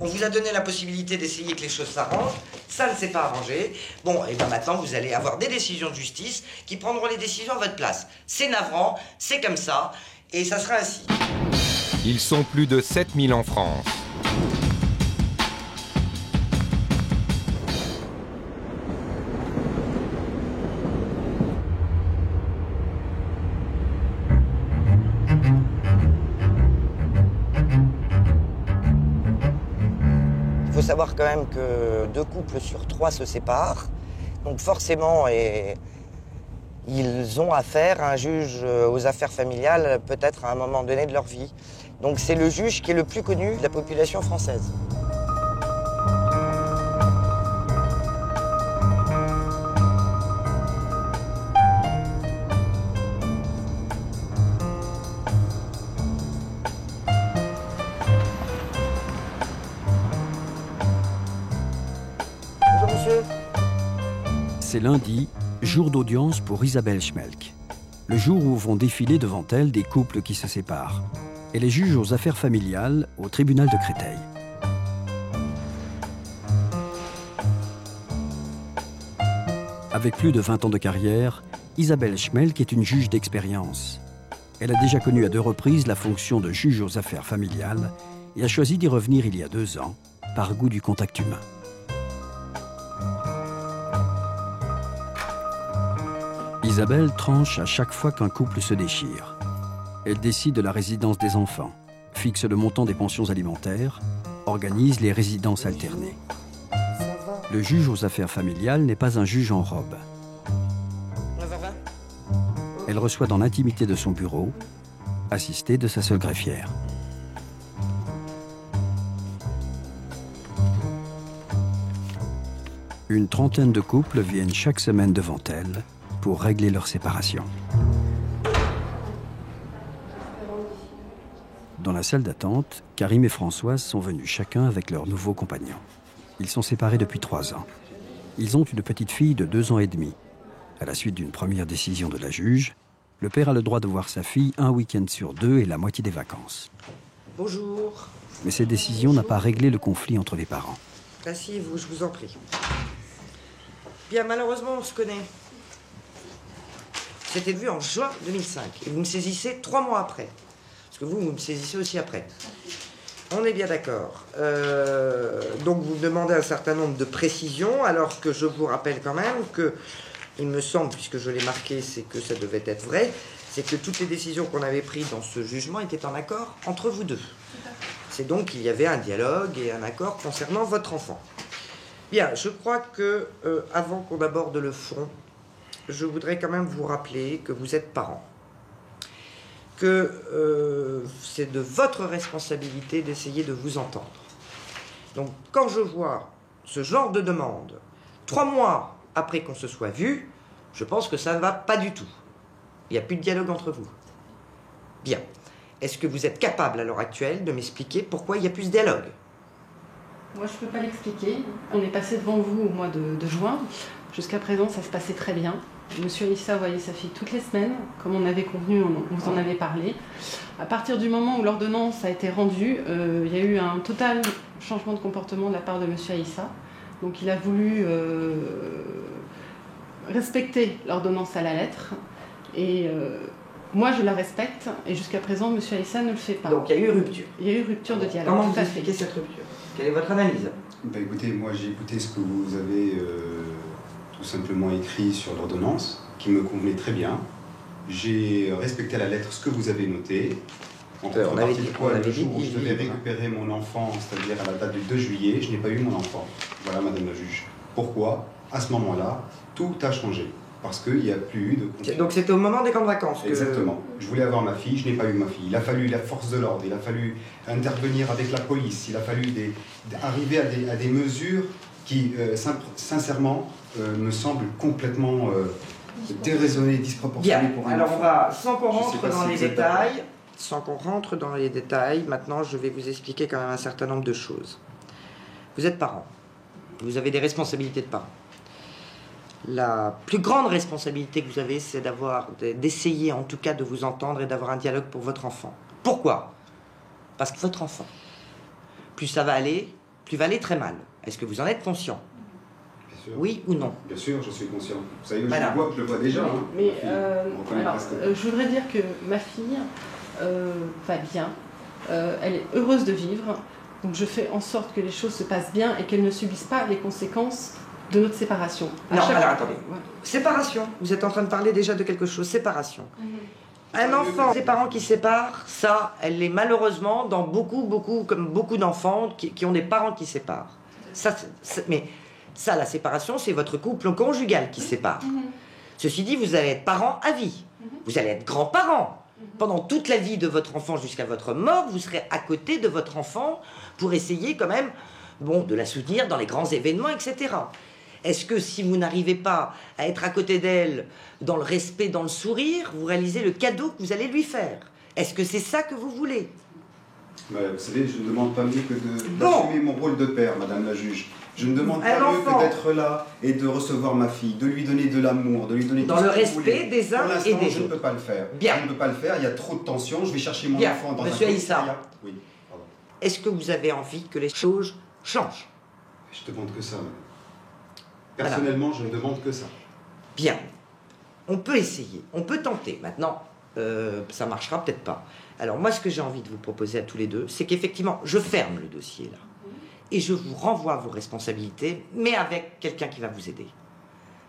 On vous a donné la possibilité d'essayer que les choses s'arrangent. Ça ne s'est pas arrangé. Bon, et bien maintenant, vous allez avoir des décisions de justice qui prendront les décisions à votre place. C'est navrant, c'est comme ça, et ça sera ainsi. Ils sont plus de 7000 en France. Il faut savoir quand même que 2 couples sur 3 se séparent. Donc forcément, ils ont affaire à un juge aux affaires familiales, peut-être à un moment donné de leur vie. Donc c'est le juge qui est le plus connu de la population française. Bonjour monsieur. C'est lundi, jour d'audience pour Isabelle Schmelk. Le jour où vont défiler devant elle des couples qui se séparent. Elle est juge aux affaires familiales au tribunal de Créteil. Avec plus de 20 ans de carrière, Isabelle Schmelk est une juge d'expérience. Elle a déjà connu à 2 reprises la fonction de juge aux affaires familiales et a choisi d'y revenir il y a 2 ans, par goût du contact humain. Isabelle tranche à chaque fois qu'un couple se déchire. Elle décide de la résidence des enfants, fixe le montant des pensions alimentaires, organise les résidences alternées. Le juge aux affaires familiales n'est pas un juge en robe. Elle reçoit dans l'intimité de son bureau, assistée de sa seule greffière. Une trentaine de couples viennent chaque semaine devant elle pour régler leur séparation. Dans la salle d'attente, Karim et Françoise sont venus chacun avec leur nouveau compagnon. Ils sont séparés depuis 3 ans. Ils ont une petite fille de 2 ans et demi. À la suite d'une première décision de la juge, le père a le droit de voir sa fille un week-end sur 2 et la moitié des vacances. Bonjour. Mais cette décision n'a pas réglé le conflit entre les parents. Asseyez-vous, je vous en prie. Bien, malheureusement, on se connaît. C'était vu en juin 2005 et vous me saisissez 3 mois après. Parce que vous me saisissez aussi après. On est bien d'accord. Donc vous me demandez un certain nombre de précisions, alors que je vous rappelle quand même que, il me semble, puisque je l'ai marqué, c'est que ça devait être vrai, c'est que toutes les décisions qu'on avait prises dans ce jugement étaient en accord entre vous deux. C'est donc qu'il y avait un dialogue et un accord concernant votre enfant. Bien, je crois que, avant qu'on aborde le fond, je voudrais quand même vous rappeler que vous êtes parents. Que c'est de votre responsabilité d'essayer de vous entendre. Donc, quand je vois ce genre de demande, 3 mois après qu'on se soit vu, je pense que ça ne va pas du tout. Il n'y a plus de dialogue entre vous. Bien. Est-ce que vous êtes capable, à l'heure actuelle, de m'expliquer pourquoi il n'y a plus de dialogue ? Moi, je ne peux pas l'expliquer. On est passé devant vous au mois de juin. Jusqu'à présent, ça se passait très bien. Monsieur Aïssa voyait sa fille toutes les semaines, comme on avait convenu, on vous en avait parlé. À partir du moment où l'ordonnance a été rendue, il y a eu un total changement de comportement de la part de monsieur Aïssa. Donc il a voulu respecter l'ordonnance à la lettre. Et moi, je la respecte. Et jusqu'à présent, monsieur Aïssa ne le fait pas. Donc il y a eu rupture. Il y a eu rupture de dialogue. Comment vous expliquez cette rupture ? Quelle est votre analyse ? Écoutez, moi j'ai écouté ce que vous avez tout simplement écrit sur l'ordonnance, qui me convenait très bien. J'ai respecté à la lettre ce que vous avez noté. En contrepartie de quoi, le jour où je devais récupérer mon enfant, c'est-à-dire à la date du 2 juillet, je n'ai pas eu mon enfant. Voilà, madame la juge. Pourquoi ? À ce moment-là, tout a changé. Parce qu'il n'y a plus eu de conflit. Donc c'était au moment des camps de vacances que... Exactement. Je voulais avoir ma fille, je n'ai pas eu ma fille. Il a fallu la force de l'ordre, il a fallu intervenir avec la police, il a fallu arriver à des mesures qui, sincèrement, me semblent complètement déraisonnées, disproportionnées pour un enfant. Alors on va, sans qu'on rentre dans les détails, maintenant je vais vous expliquer quand même un certain nombre de choses. Vous êtes parents, vous avez des responsabilités de parents. La plus grande responsabilité que vous avez, c'est d'essayer en tout cas de vous entendre et d'avoir un dialogue pour votre enfant. Pourquoi ? Parce que votre enfant, plus ça va aller, plus valait très mal. Est-ce que vous en êtes conscient? Bien sûr. Oui ou non? Bien sûr, je suis conscient. Vous savez, Voilà. je le vois déjà. Hein, Mais on connaît alors, presque. je voudrais dire que ma fille va bien, elle est heureuse de vivre, donc je fais en sorte que les choses se passent bien et qu'elle ne subisse pas les conséquences de notre séparation. Non, alors attendez. Séparation. Vous êtes en train de parler déjà de quelque chose. Séparation. Un enfant, des parents qui se séparent, ça, elle est malheureusement dans comme beaucoup d'enfants qui ont des parents qui se séparent. Ça, mais ça, la séparation, c'est votre couple conjugal qui se sépare. Ceci dit, vous allez être parents à vie. Vous allez être grands-parents. Pendant toute la vie de votre enfant jusqu'à votre mort, vous serez à côté de votre enfant pour essayer quand même, de la soutenir dans les grands événements, etc. Est-ce que si vous n'arrivez pas à être à côté d'elle dans le respect, dans le sourire, vous réalisez le cadeau que vous allez lui faire? Est-ce que c'est ça que vous voulez? Vous savez, je ne demande pas mieux que d'assumer mon rôle de père, Madame la juge. Je ne demande pas mieux que d'être là et de recevoir ma fille, de lui donner de l'amour, de lui donner dans le respect des uns et des autres. Je ne peux pas le faire. Bien. Je ne peux pas le faire, il y a trop de tension, je vais chercher mon enfant dans Monsieur Aïssa, Oui, pardon. est-ce que vous avez envie que les choses changent? Je ne demande que ça. Personnellement, je ne demande que ça. Bien. On peut essayer, on peut tenter. Maintenant, ça marchera peut-être pas. Alors moi, ce que j'ai envie de vous proposer à tous les deux, c'est qu'effectivement, je ferme le dossier là. Et je vous renvoie vos responsabilités, mais avec quelqu'un qui va vous aider.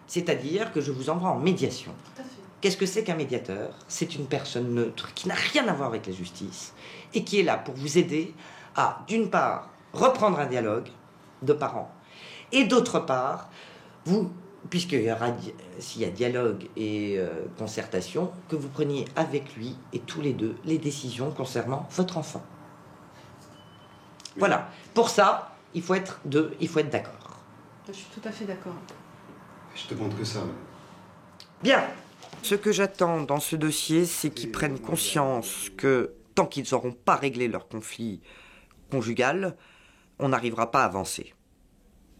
C'est-à-dire que je vous envoie en médiation. Tout à fait. Qu'est-ce que c'est qu'un médiateur? C'est une personne neutre qui n'a rien à voir avec la justice et qui est là pour vous aider à, d'une part, reprendre un dialogue de parents et d'autre part, vous, puisqu'il y aura, s'il y a dialogue et concertation, que vous preniez avec lui et tous les deux les décisions concernant votre enfant. Voilà. Pour ça, il faut être deux, il faut être d'accord. Je suis tout à fait d'accord. Je ne demande que ça. Bien. Ce que j'attends dans ce dossier, c'est qu'ils prennent conscience que tant qu'ils n'auront pas réglé leur conflit conjugal, on n'arrivera pas à avancer.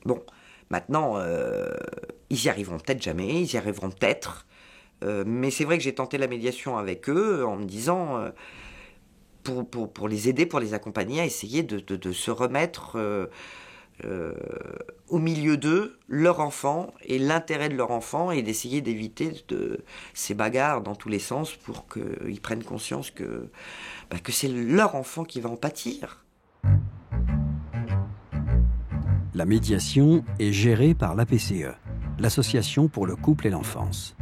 Bon, maintenant, ils y arriveront peut-être jamais, ils y arriveront peut-être, mais c'est vrai que j'ai tenté la médiation avec eux en me disant, pour les aider, pour les accompagner, à essayer de se remettre au milieu d'eux, leur enfant et l'intérêt de leur enfant, et d'essayer d'éviter ces bagarres dans tous les sens pour qu'ils prennent conscience que c'est leur enfant qui va en pâtir. La médiation est gérée par l'APCE, l'Association pour le couple et l'enfance.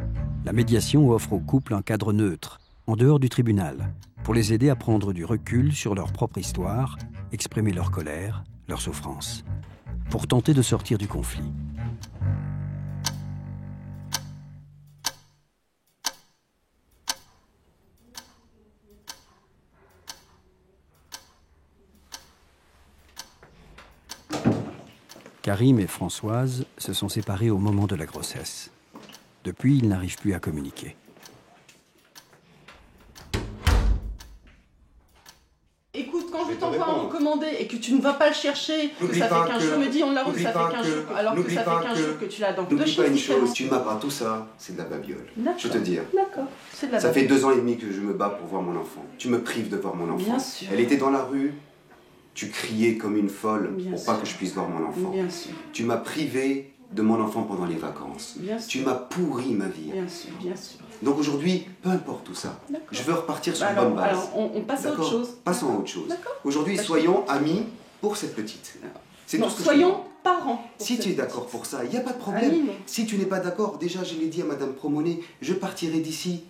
La médiation offre aux couples un cadre neutre, en dehors du tribunal, pour les aider à prendre du recul sur leur propre histoire, exprimer leur colère, leur souffrance, pour tenter de sortir du conflit. Karim et Françoise se sont séparés au moment de la grossesse. Depuis, ils n'arrivent plus à communiquer. Écoute, quand je t'envoie un recommandé et que tu ne vas pas le chercher, que ça fait 15 jours, me dis on l'a reçu, ça fait 15 jours, alors que ça fait 15 jours que tu l'as. Donc n'oublie pas une chose, tu ne m'as pas tout ça, c'est de la babiole. Je vais te dire. D'accord, c'est de la Ça fait 2 ans et demi que je me bats pour voir mon enfant. Tu me prives de voir mon enfant. Bien sûr. Elle était dans la rue, tu criais comme une folle Bien pour sûr. pas que je puisse voir mon enfant. Bien sûr. Tu m'as privé de mon enfant pendant les vacances. Bien sûr. Tu m'as pourri ma vie. Bien sûr, bien sûr. Donc aujourd'hui, peu importe tout ça, D'accord. je veux repartir sur une Alors, bonne base. alors, on passe à autre D'accord. chose. Passons à autre chose. D'accord. Aujourd'hui, Parce que- soyons amis pour cette petite. C'est Non, tout ce que je soyons demande. parents. pour Si cette tu es petite. d'accord pour ça, il n'y a pas de problème. Amis, non. Si tu n'es pas d'accord, déjà je l'ai dit à Madame Promonet, je partirai d'ici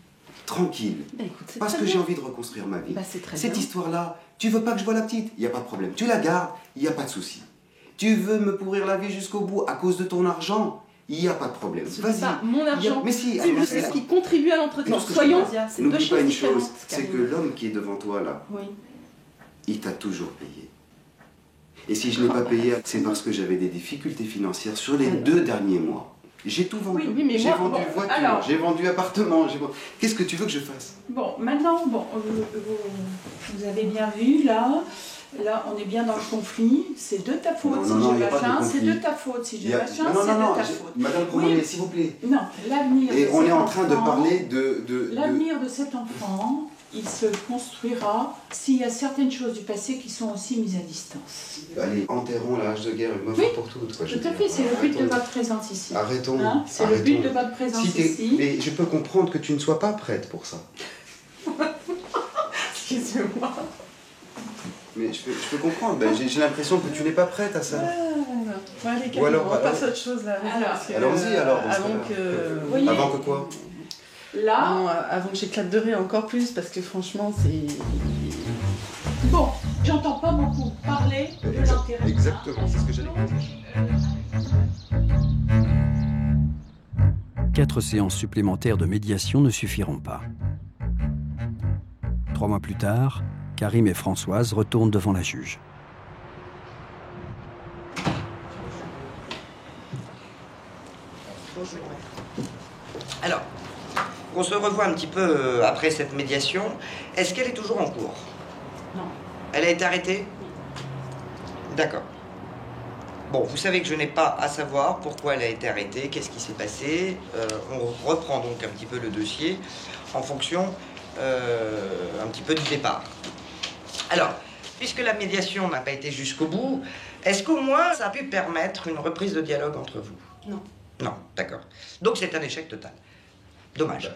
tranquille. Bah, écoute, c'est Parce très que j'ai bien. envie de reconstruire ma vie. Bah, c'est très Cette bien. histoire-là, tu veux pas que je voie la petite, il n'y a pas de problème. Tu la gardes, il n'y a pas de souci. Tu veux me pourrir la vie jusqu'au bout à cause de ton argent, il n'y a pas de problème. Ce n'est Vas-y. pas mon Il y a- argent, Mais si, c'est juste ce qui contribue à l'entretien. Tout ce que je Soyons, comprends. c'est deux N'oublie choses pas une différentes. chose, c'est que Karine. l'homme qui est devant toi là, Oui. il t'a toujours payé. Et si je n'ai pas payé, c'est parce que j'avais des difficultés financières sur les 2 derniers mois. J'ai tout vendu. Oui, mais j'ai moi, vendu bon, voiture, alors- j'ai vendu appartement. Qu'est-ce que tu veux que je fasse? Bon, maintenant, vous avez bien vu, là, on est bien dans le conflit. C'est de ta faute Non, si non, non, j'ai y a pas de machin, c'est conflit. de ta faute si Il j'ai y a- machin, non, non, c'est non, de ta j'ai- faute. Madame Promonet, s'il vous plaît. Non, l'avenir Et de on cet est en train de enfant- parler de... L'avenir de cet enfant, il se construira s'il y a certaines choses du passé qui sont aussi mises à distance. Allez, enterrons la hache de guerre une fois pour toutes. Tout à fait, c'est le but de votre présence ici. Arrêtons. Hein, c'est le but de votre présence ici. Mais je peux comprendre que tu ne sois pas prête pour ça. Excusez-moi. Mais je peux comprendre. Ben, j'ai l'impression que tu n'es pas prête à ça. Bon, allez, Ou alors, on passe à autre chose là. Allons-y alors. Avant que quoi? Là. Non, avant que j'éclate de rire encore plus, parce que franchement, c'est. Bon, j'entends pas beaucoup parler de l'intérêt. Exactement, c'est ce que j'allais dire. 4 séances supplémentaires de médiation ne suffiront pas. 3 mois plus tard, Karim et Françoise retournent devant la juge. Alors, on se revoit un petit peu après cette médiation. Est-ce qu'elle est toujours en cours? Non. Elle a été arrêtée? D'accord. Bon, vous savez que je n'ai pas à savoir pourquoi elle a été arrêtée, qu'est-ce qui s'est passé. On reprend donc un petit peu le dossier en fonction un petit peu du départ. Alors, puisque la médiation n'a pas été jusqu'au bout, est-ce qu'au moins ça a pu permettre une reprise de dialogue entre vous? Non. Non, d'accord. Donc c'est un échec total. Dommage.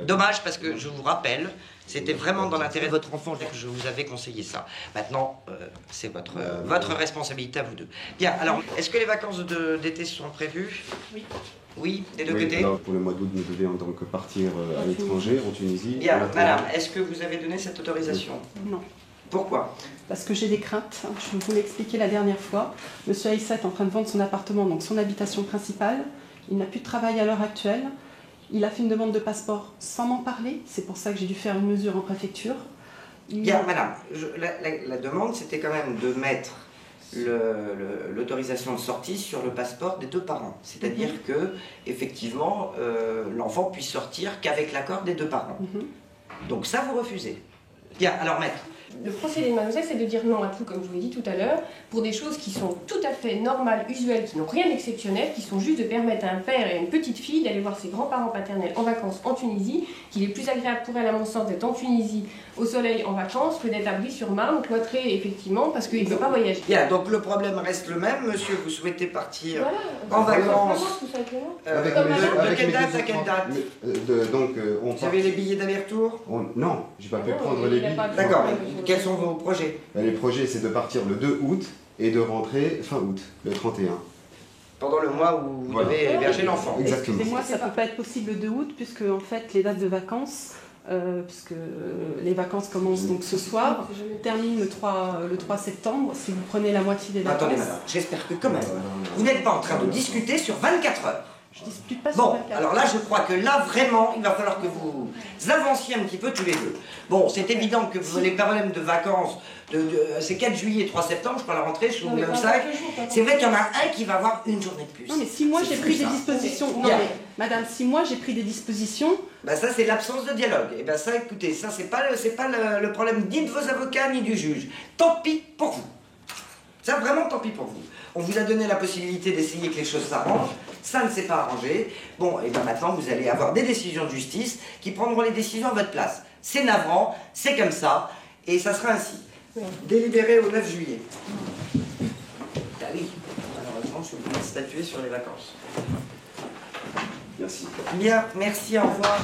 Dommage parce que je vous rappelle, c'était vraiment dans l'intérêt de votre enfant que je vous avais conseillé ça. Maintenant, c'est votre responsabilité à vous deux. Bien, alors, est-ce que les vacances d'été sont prévues? Oui. Oui, des deux côtés? Alors, pour le mois d'août, nous devions donc partir à l'étranger, en Tunisie. Bien, madame, est-ce que vous avez donné cette autorisation? Non. Pourquoi? Parce que j'ai des craintes. Je vous l'ai expliqué la dernière fois. Monsieur Aïssa est en train de vendre son appartement, donc son habitation principale. Il n'a plus de travail à l'heure actuelle. Il a fait une demande de passeport sans m'en parler. C'est pour ça que j'ai dû faire une mesure en préfecture. Bien, madame, la demande, c'était quand même de mettre l'autorisation de sortie sur le passeport des deux parents. C'est-à-dire que, effectivement, l'enfant puisse sortir qu'avec l'accord des deux parents. Donc ça, vous refusez. Bien, alors maître. Le procédé de mademoiselle, c'est de dire non à tout, comme je vous l'ai dit tout à l'heure, pour des choses qui sont tout à fait normales, usuelles, qui n'ont rien d'exceptionnel, qui sont juste de permettre à un père et à une petite fille d'aller voir ses grands-parents paternels en vacances en Tunisie, qu'il est plus agréable pour elle, à mon sens, d'être en Tunisie, au soleil, en vacances, que d'être à Brie-sur-Marne, cloîtré, effectivement, parce qu'il ne peut pas voyager. Bien, donc le problème reste le même, monsieur, vous souhaitez partir voilà, en vacances. Tout simplement. De quelle date à quelle date? Vous avez les billets d'aller-retour? Non, j'ai pas pu prendre les billets. D'accord, quels sont vos projets? Les projets, c'est de partir le 2 août et de rentrer fin août, le 31. Pendant le mois où vous devez héberger l'enfant. Exactement. Excusez-moi, ça ne peut pas être possible le 2 août, puisque en fait, les dates de vacances, puisque les vacances commencent donc ce soir, terminent le 3 septembre. Si vous prenez la moitié des vacances... Attendez, madame, j'espère que quand même, vous n'êtes pas en train de discuter sur 24 heures. Je dispute pas sur Bon, 24 heures. alors là, je crois que là, vraiment, il va falloir que vous avanciez un petit peu tous les deux. Bon, c'est évident que les problèmes de vacances, c'est 4 juillet et 3 septembre, je crois la rentrée, je suis au même 5. C'est vrai qu'il y en a un qui va avoir une journée de plus. Non, mais si moi j'ai pris des dispositions... Non, mais, madame, si moi j'ai pris des dispositions... Ben ça, c'est l'absence de dialogue. Et ben ça, écoutez, ça, c'est pas le problème ni de vos avocats, ni du juge. Tant pis pour vous. Ça, vraiment, tant pis pour vous. On vous a donné la possibilité d'essayer que les choses s'arrangent. Ça ne s'est pas arrangé. Bon, et bien maintenant, vous allez avoir des décisions de justice qui prendront les décisions à votre place. C'est navrant, c'est comme ça, et ça sera ainsi. Délibéré au 9 juillet. Ah oui, malheureusement, je suis obligé de statuer sur les vacances. Merci. Bien, merci, au revoir.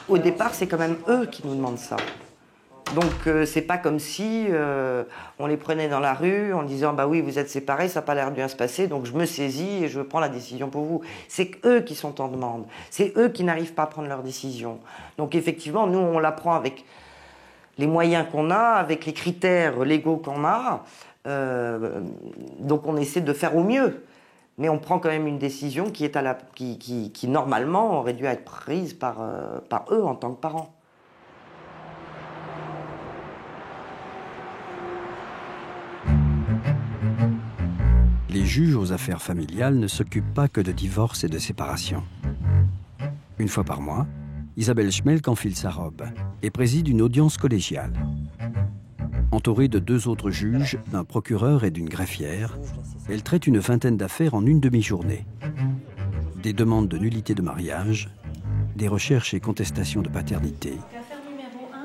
Au départ, c'est quand même eux qui nous demandent ça. Donc c'est pas comme si on les prenait dans la rue en disant bah oui vous êtes séparés, ça n'a pas l'air de bien se passer, donc je me saisis et je prends la décision pour vous. C'est eux qui sont en demande, c'est eux qui n'arrivent pas à prendre leur décision. Donc effectivement nous on la prend avec les moyens qu'on a, avec les critères légaux qu'on a, donc on essaie de faire au mieux. Mais on prend quand même une décision qui est qui normalement aurait dû être prise par eux en tant que parents. Les juges aux affaires familiales ne s'occupent pas que de divorce et de séparation. Une fois par mois, Isabelle Schmelk enfile sa robe et préside une audience collégiale. Entourée de 2 autres juges, d'un procureur et d'une greffière, elle traite une vingtaine d'affaires en une demi-journée. Des demandes de nullité de mariage, des recherches et contestations de paternité,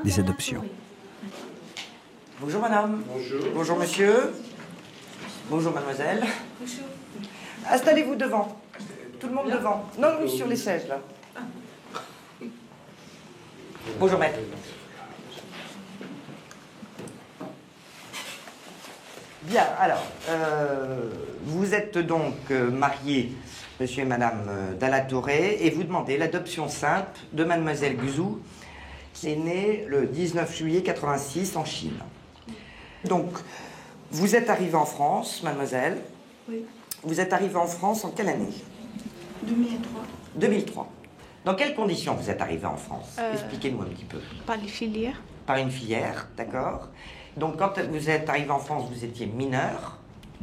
des adoptions. Bonjour madame. Bonjour. Bonjour monsieur. Bonjour mademoiselle. Bonjour. Installez-vous devant. Tout le monde devant. Non, oui, sur les sièges là. Bonjour maître. Bien, alors, vous êtes donc mariés, monsieur et madame Dalatorre, et vous demandez l'adoption simple de mademoiselle Guzou, qui est née le 19 juillet 86 en Chine. Donc, vous êtes arrivée en France, mademoiselle. Oui. Vous êtes arrivée en France en quelle année? 2003. 2003. Dans quelles conditions vous êtes arrivée en France? Expliquez-nous un petit peu. Par les filières. Par une filière, d'accord. Donc quand vous êtes arrivé en France, vous étiez mineur?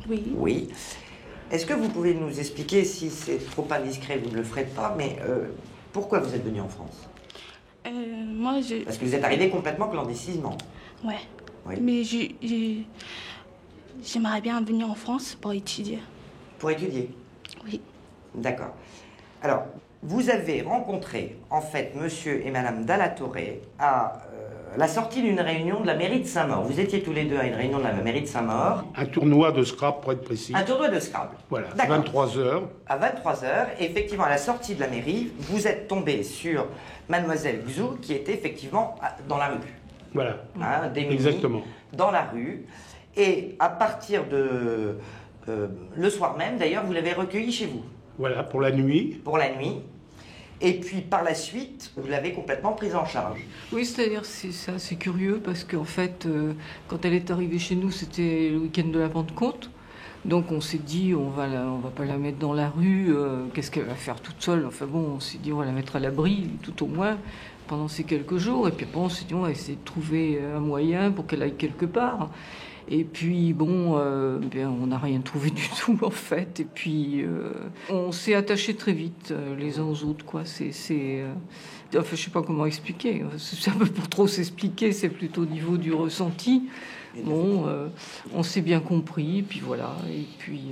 Oui. Oui. Est-ce que vous pouvez nous expliquer, si c'est trop indiscret, vous ne le ferez pas, mais pourquoi vous êtes venu en France? Moi, je... Parce que vous êtes arrivé complètement clandestinement. Ouais. Oui. Mais j'aimerais bien venir en France pour étudier. Pour étudier? Oui. D'accord. Alors, vous avez rencontré, en fait, monsieur et madame Dalatorre à la sortie d'une réunion de la mairie de Saint-Maur. Vous étiez tous les deux à une réunion de la mairie de Saint-Maur. Un tournoi de Scrabble, pour être précis. Un tournoi de Scrabble. Voilà, D'accord. 23h. À 23h, effectivement, à la sortie de la mairie, vous êtes tombé sur mademoiselle Guzou, qui était effectivement dans la rue. Voilà. Hein, démunie, Exactement. dans la rue. Et à partir de... le soir même, d'ailleurs, vous l'avez recueillie chez vous. Voilà, pour la nuit. Pour la nuit. Et puis, par la suite, vous l'avez complètement prise en charge. Oui, c'est-à-dire, c'est assez curieux, parce qu'en fait, quand elle est arrivée chez nous, c'était le week-end de la Pentecôte. Donc on s'est dit, on va pas la mettre dans la rue, qu'est-ce qu'elle va faire toute seule? Enfin bon, on s'est dit, on va la mettre à l'abri, tout au moins, pendant ces quelques jours. Et puis après, on s'est dit, on va essayer de trouver un moyen pour qu'elle aille quelque part. Et puis bon, on n'a rien trouvé du tout en fait. Et puis on s'est attachés très vite les uns aux autres, quoi. Enfin, je sais pas comment expliquer. C'est un peu pour trop s'expliquer. C'est plutôt au niveau du ressenti. Bon, on s'est bien compris. Et puis voilà. Et puis.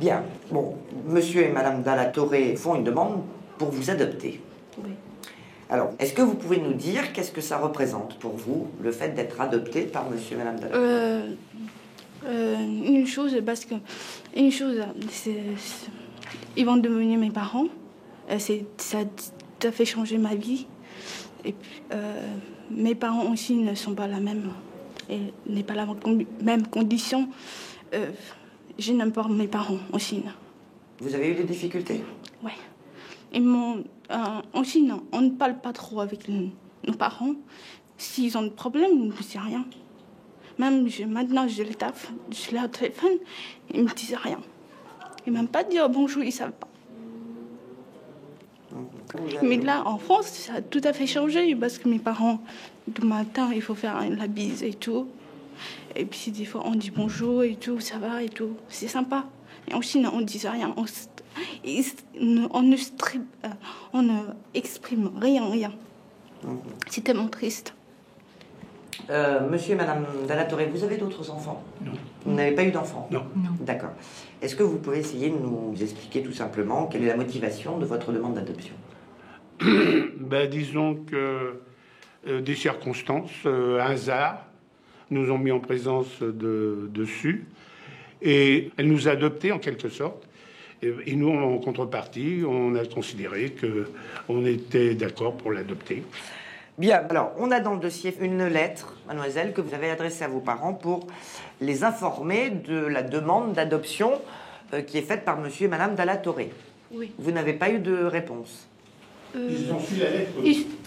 Bien. Bon, monsieur et madame Dalatorre font une demande pour vous adopter. Oui. Alors, est-ce que vous pouvez nous dire qu'est-ce que ça représente pour vous, le fait d'être adopté par monsieur et madame Dalatorre? Une chose, parce que... Une chose, ils vont devenir mes parents. Ça a fait changer ma vie. Et puis, mes parents aussi ne sont pas la même. Et n'est pas la même condition. Je n'aime pas mes parents aussi. Vous avez eu des difficultés? Oui. Aussi, non, on ne parle pas trop avec nos parents. S'ils ont des problèmes, ils ne disent rien. Même maintenant, je les taffe, je leur téléphone, ils ne me disent rien. Ils ne m'ont même pas dire bonjour, ils ne savent pas. Mais là, en France, ça a tout à fait changé parce que mes parents, du matin, il faut faire la bise et tout. Et puis, des fois, on dit bonjour et tout, ça va et tout. C'est sympa. Et en Chine, on ne dit rien. On ne exprime rien. C'est tellement triste. Monsieur et madame Dalatorre, vous avez d'autres enfants? Non. Vous n'avez pas eu d'enfants? Non. D'accord. Est-ce que vous pouvez essayer de nous expliquer tout simplement quelle est la motivation de votre demande d'adoption? Disons que des circonstances, un hasard, nous ont mis en présence dessus. Et elle nous a adoptés en quelque sorte. Et nous, en contrepartie, on a considéré qu'on était d'accord pour l'adopter. Bien, alors, on a dans le dossier une lettre, mademoiselle, que vous avez adressée à vos parents pour les informer de la demande d'adoption qui est faite par monsieur et madame Dalatorre. Oui. Vous n'avez pas eu de réponse? Ils ont reçu la lettre.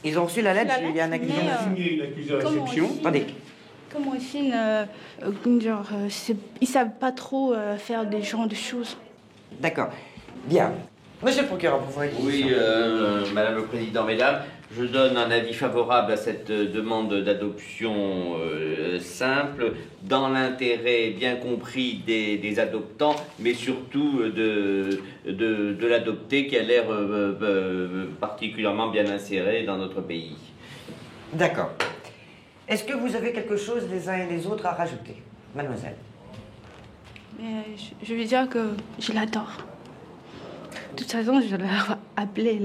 Ils ont reçu la lettre, il y a un accusé. Ils ont signé une accusé de réception. Attendez. Comme en Chine, ils savent pas trop faire des genres de choses. D'accord. Bien. Monsieur le procureur, vous voulez dire? Oui, Madame le Président, Mesdames, je donne un avis favorable à cette demande d'adoption simple, dans l'intérêt bien compris des adoptants, mais surtout de l'adopté qui a l'air particulièrement bien inséré dans notre pays. D'accord. Est-ce que vous avez quelque chose les uns et les autres à rajouter, mademoiselle? Mais je veux dire que je l'adore. De toute façon, je leur appelais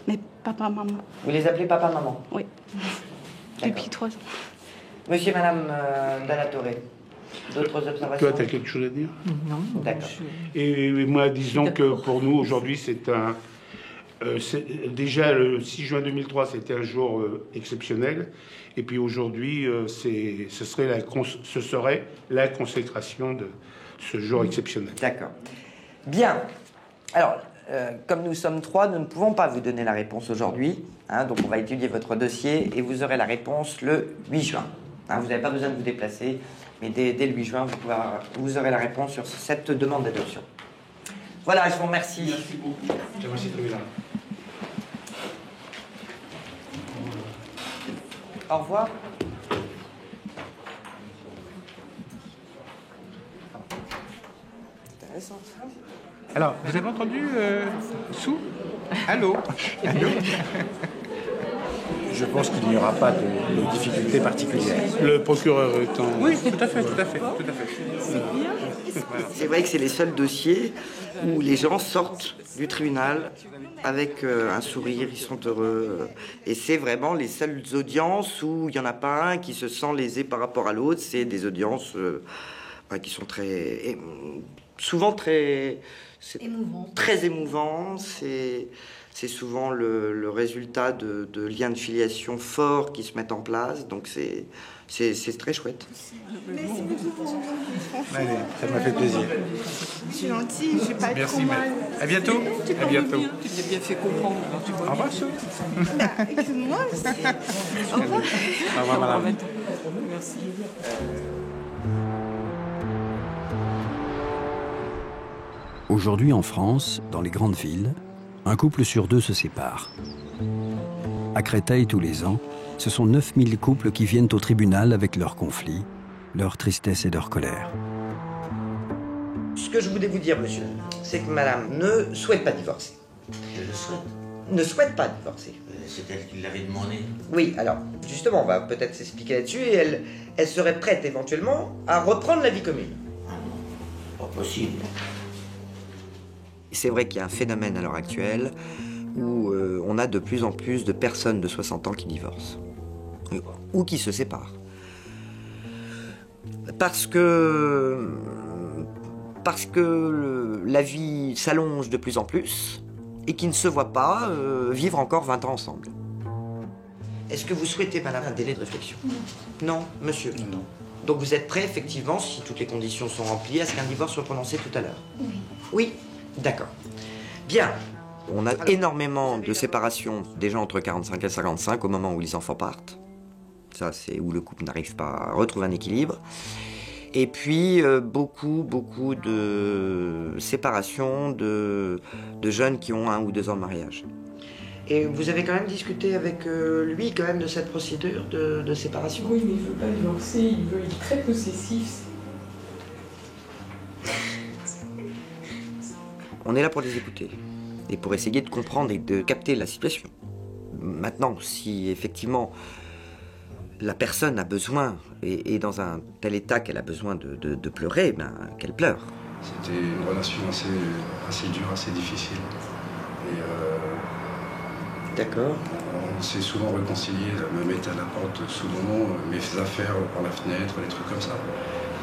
mes papa, maman. Vous les appelez papa-maman? Oui. Depuis 3 ans. Monsieur et Madame Dallatoré, d'autres observations? Toi, tu as quelque chose à dire? Non. D'accord. Et moi, disons que pour nous, aujourd'hui, c'est un... déjà, le 6 juin 2003, c'était un jour exceptionnel. Et puis aujourd'hui, ce serait la consécration de ce jour exceptionnel. D'accord. Bien. Alors, comme nous sommes 3, nous ne pouvons pas vous donner la réponse aujourd'hui. Hein, donc on va étudier votre dossier et vous aurez la réponse le 8 juin. Hein, vous n'avez pas besoin de vous déplacer, mais dès le 8 juin, vous aurez la réponse sur cette demande d'adoption. Voilà, je vous remercie. Merci beaucoup. J'aimerais trouver là. Au revoir. Intéressant. Alors, vous avez entendu Sou? Allô? Allô? Je pense qu'il n'y aura pas de difficultés particulières. Le procureur étant... Oui, tout à fait, tout à fait, tout à fait. C'est bien. C'est vrai que c'est les seuls dossiers où les gens sortent du tribunal avec un sourire, ils sont heureux. Et c'est vraiment les seules audiences où il n'y en a pas un qui se sent lésé par rapport à l'autre. C'est des audiences qui sont souvent très émouvant. C'est souvent le résultat de liens de filiation forts qui se mettent en place. Donc c'est très chouette. Merci beaucoup. Allez, ça m'a fait plaisir. C'est gentil, j'ai pas Merci, trop mal. à bientôt. À bientôt. Tu l'as bien fait comprendre. Au revoir, Sou. Excuse-moi. Au revoir. Au revoir, madame. Merci. Aujourd'hui en France, dans les grandes villes, un couple sur 2 se sépare. À Créteil, tous les ans, ce sont 9000 couples qui viennent au tribunal avec leurs conflits, leur tristesse et leur colère. Ce que je voulais vous dire, monsieur, c'est que madame ne souhaite pas divorcer. Je le souhaite. Ne souhaite pas divorcer. C'est elle qui l'avait demandé. Oui, alors, justement, on va peut-être s'expliquer là-dessus, et elle serait prête éventuellement à reprendre la vie commune. Ah non, pas possible. C'est vrai qu'il y a un phénomène à l'heure actuelle où on a de plus en plus de personnes de 60 ans qui divorcent ou qui se séparent. Parce que la vie s'allonge de plus en plus et qui ne se voient pas vivre encore 20 ans ensemble. Est-ce que vous souhaitez, madame, un délai de réflexion? Non, monsieur? Non. Donc vous êtes prêt, effectivement, si toutes les conditions sont remplies, à ce qu'un divorce soit prononcé tout à l'heure? Oui. Oui? D'accord. Bien. On a énormément de séparations des gens entre 45 et 55 au moment où les enfants partent. Ça, c'est où le couple n'arrive pas à retrouver un équilibre. Et puis, beaucoup de séparations de jeunes qui ont 1 ou 2 ans de mariage. Et vous avez quand même discuté avec lui, quand même, de cette procédure de séparation? Oui, mais il veut pas divorcer, il est très possessif. On est là pour les écouter et pour essayer de comprendre et de capter la situation. Maintenant, si effectivement la personne a besoin, et est dans un tel état qu'elle a besoin de pleurer, ben, qu'elle pleure. C'était une relation assez dure, assez difficile. Et d'accord. On s'est souvent réconcilié, me mettre à la porte sous mon nom, mes affaires par la fenêtre, des trucs comme ça.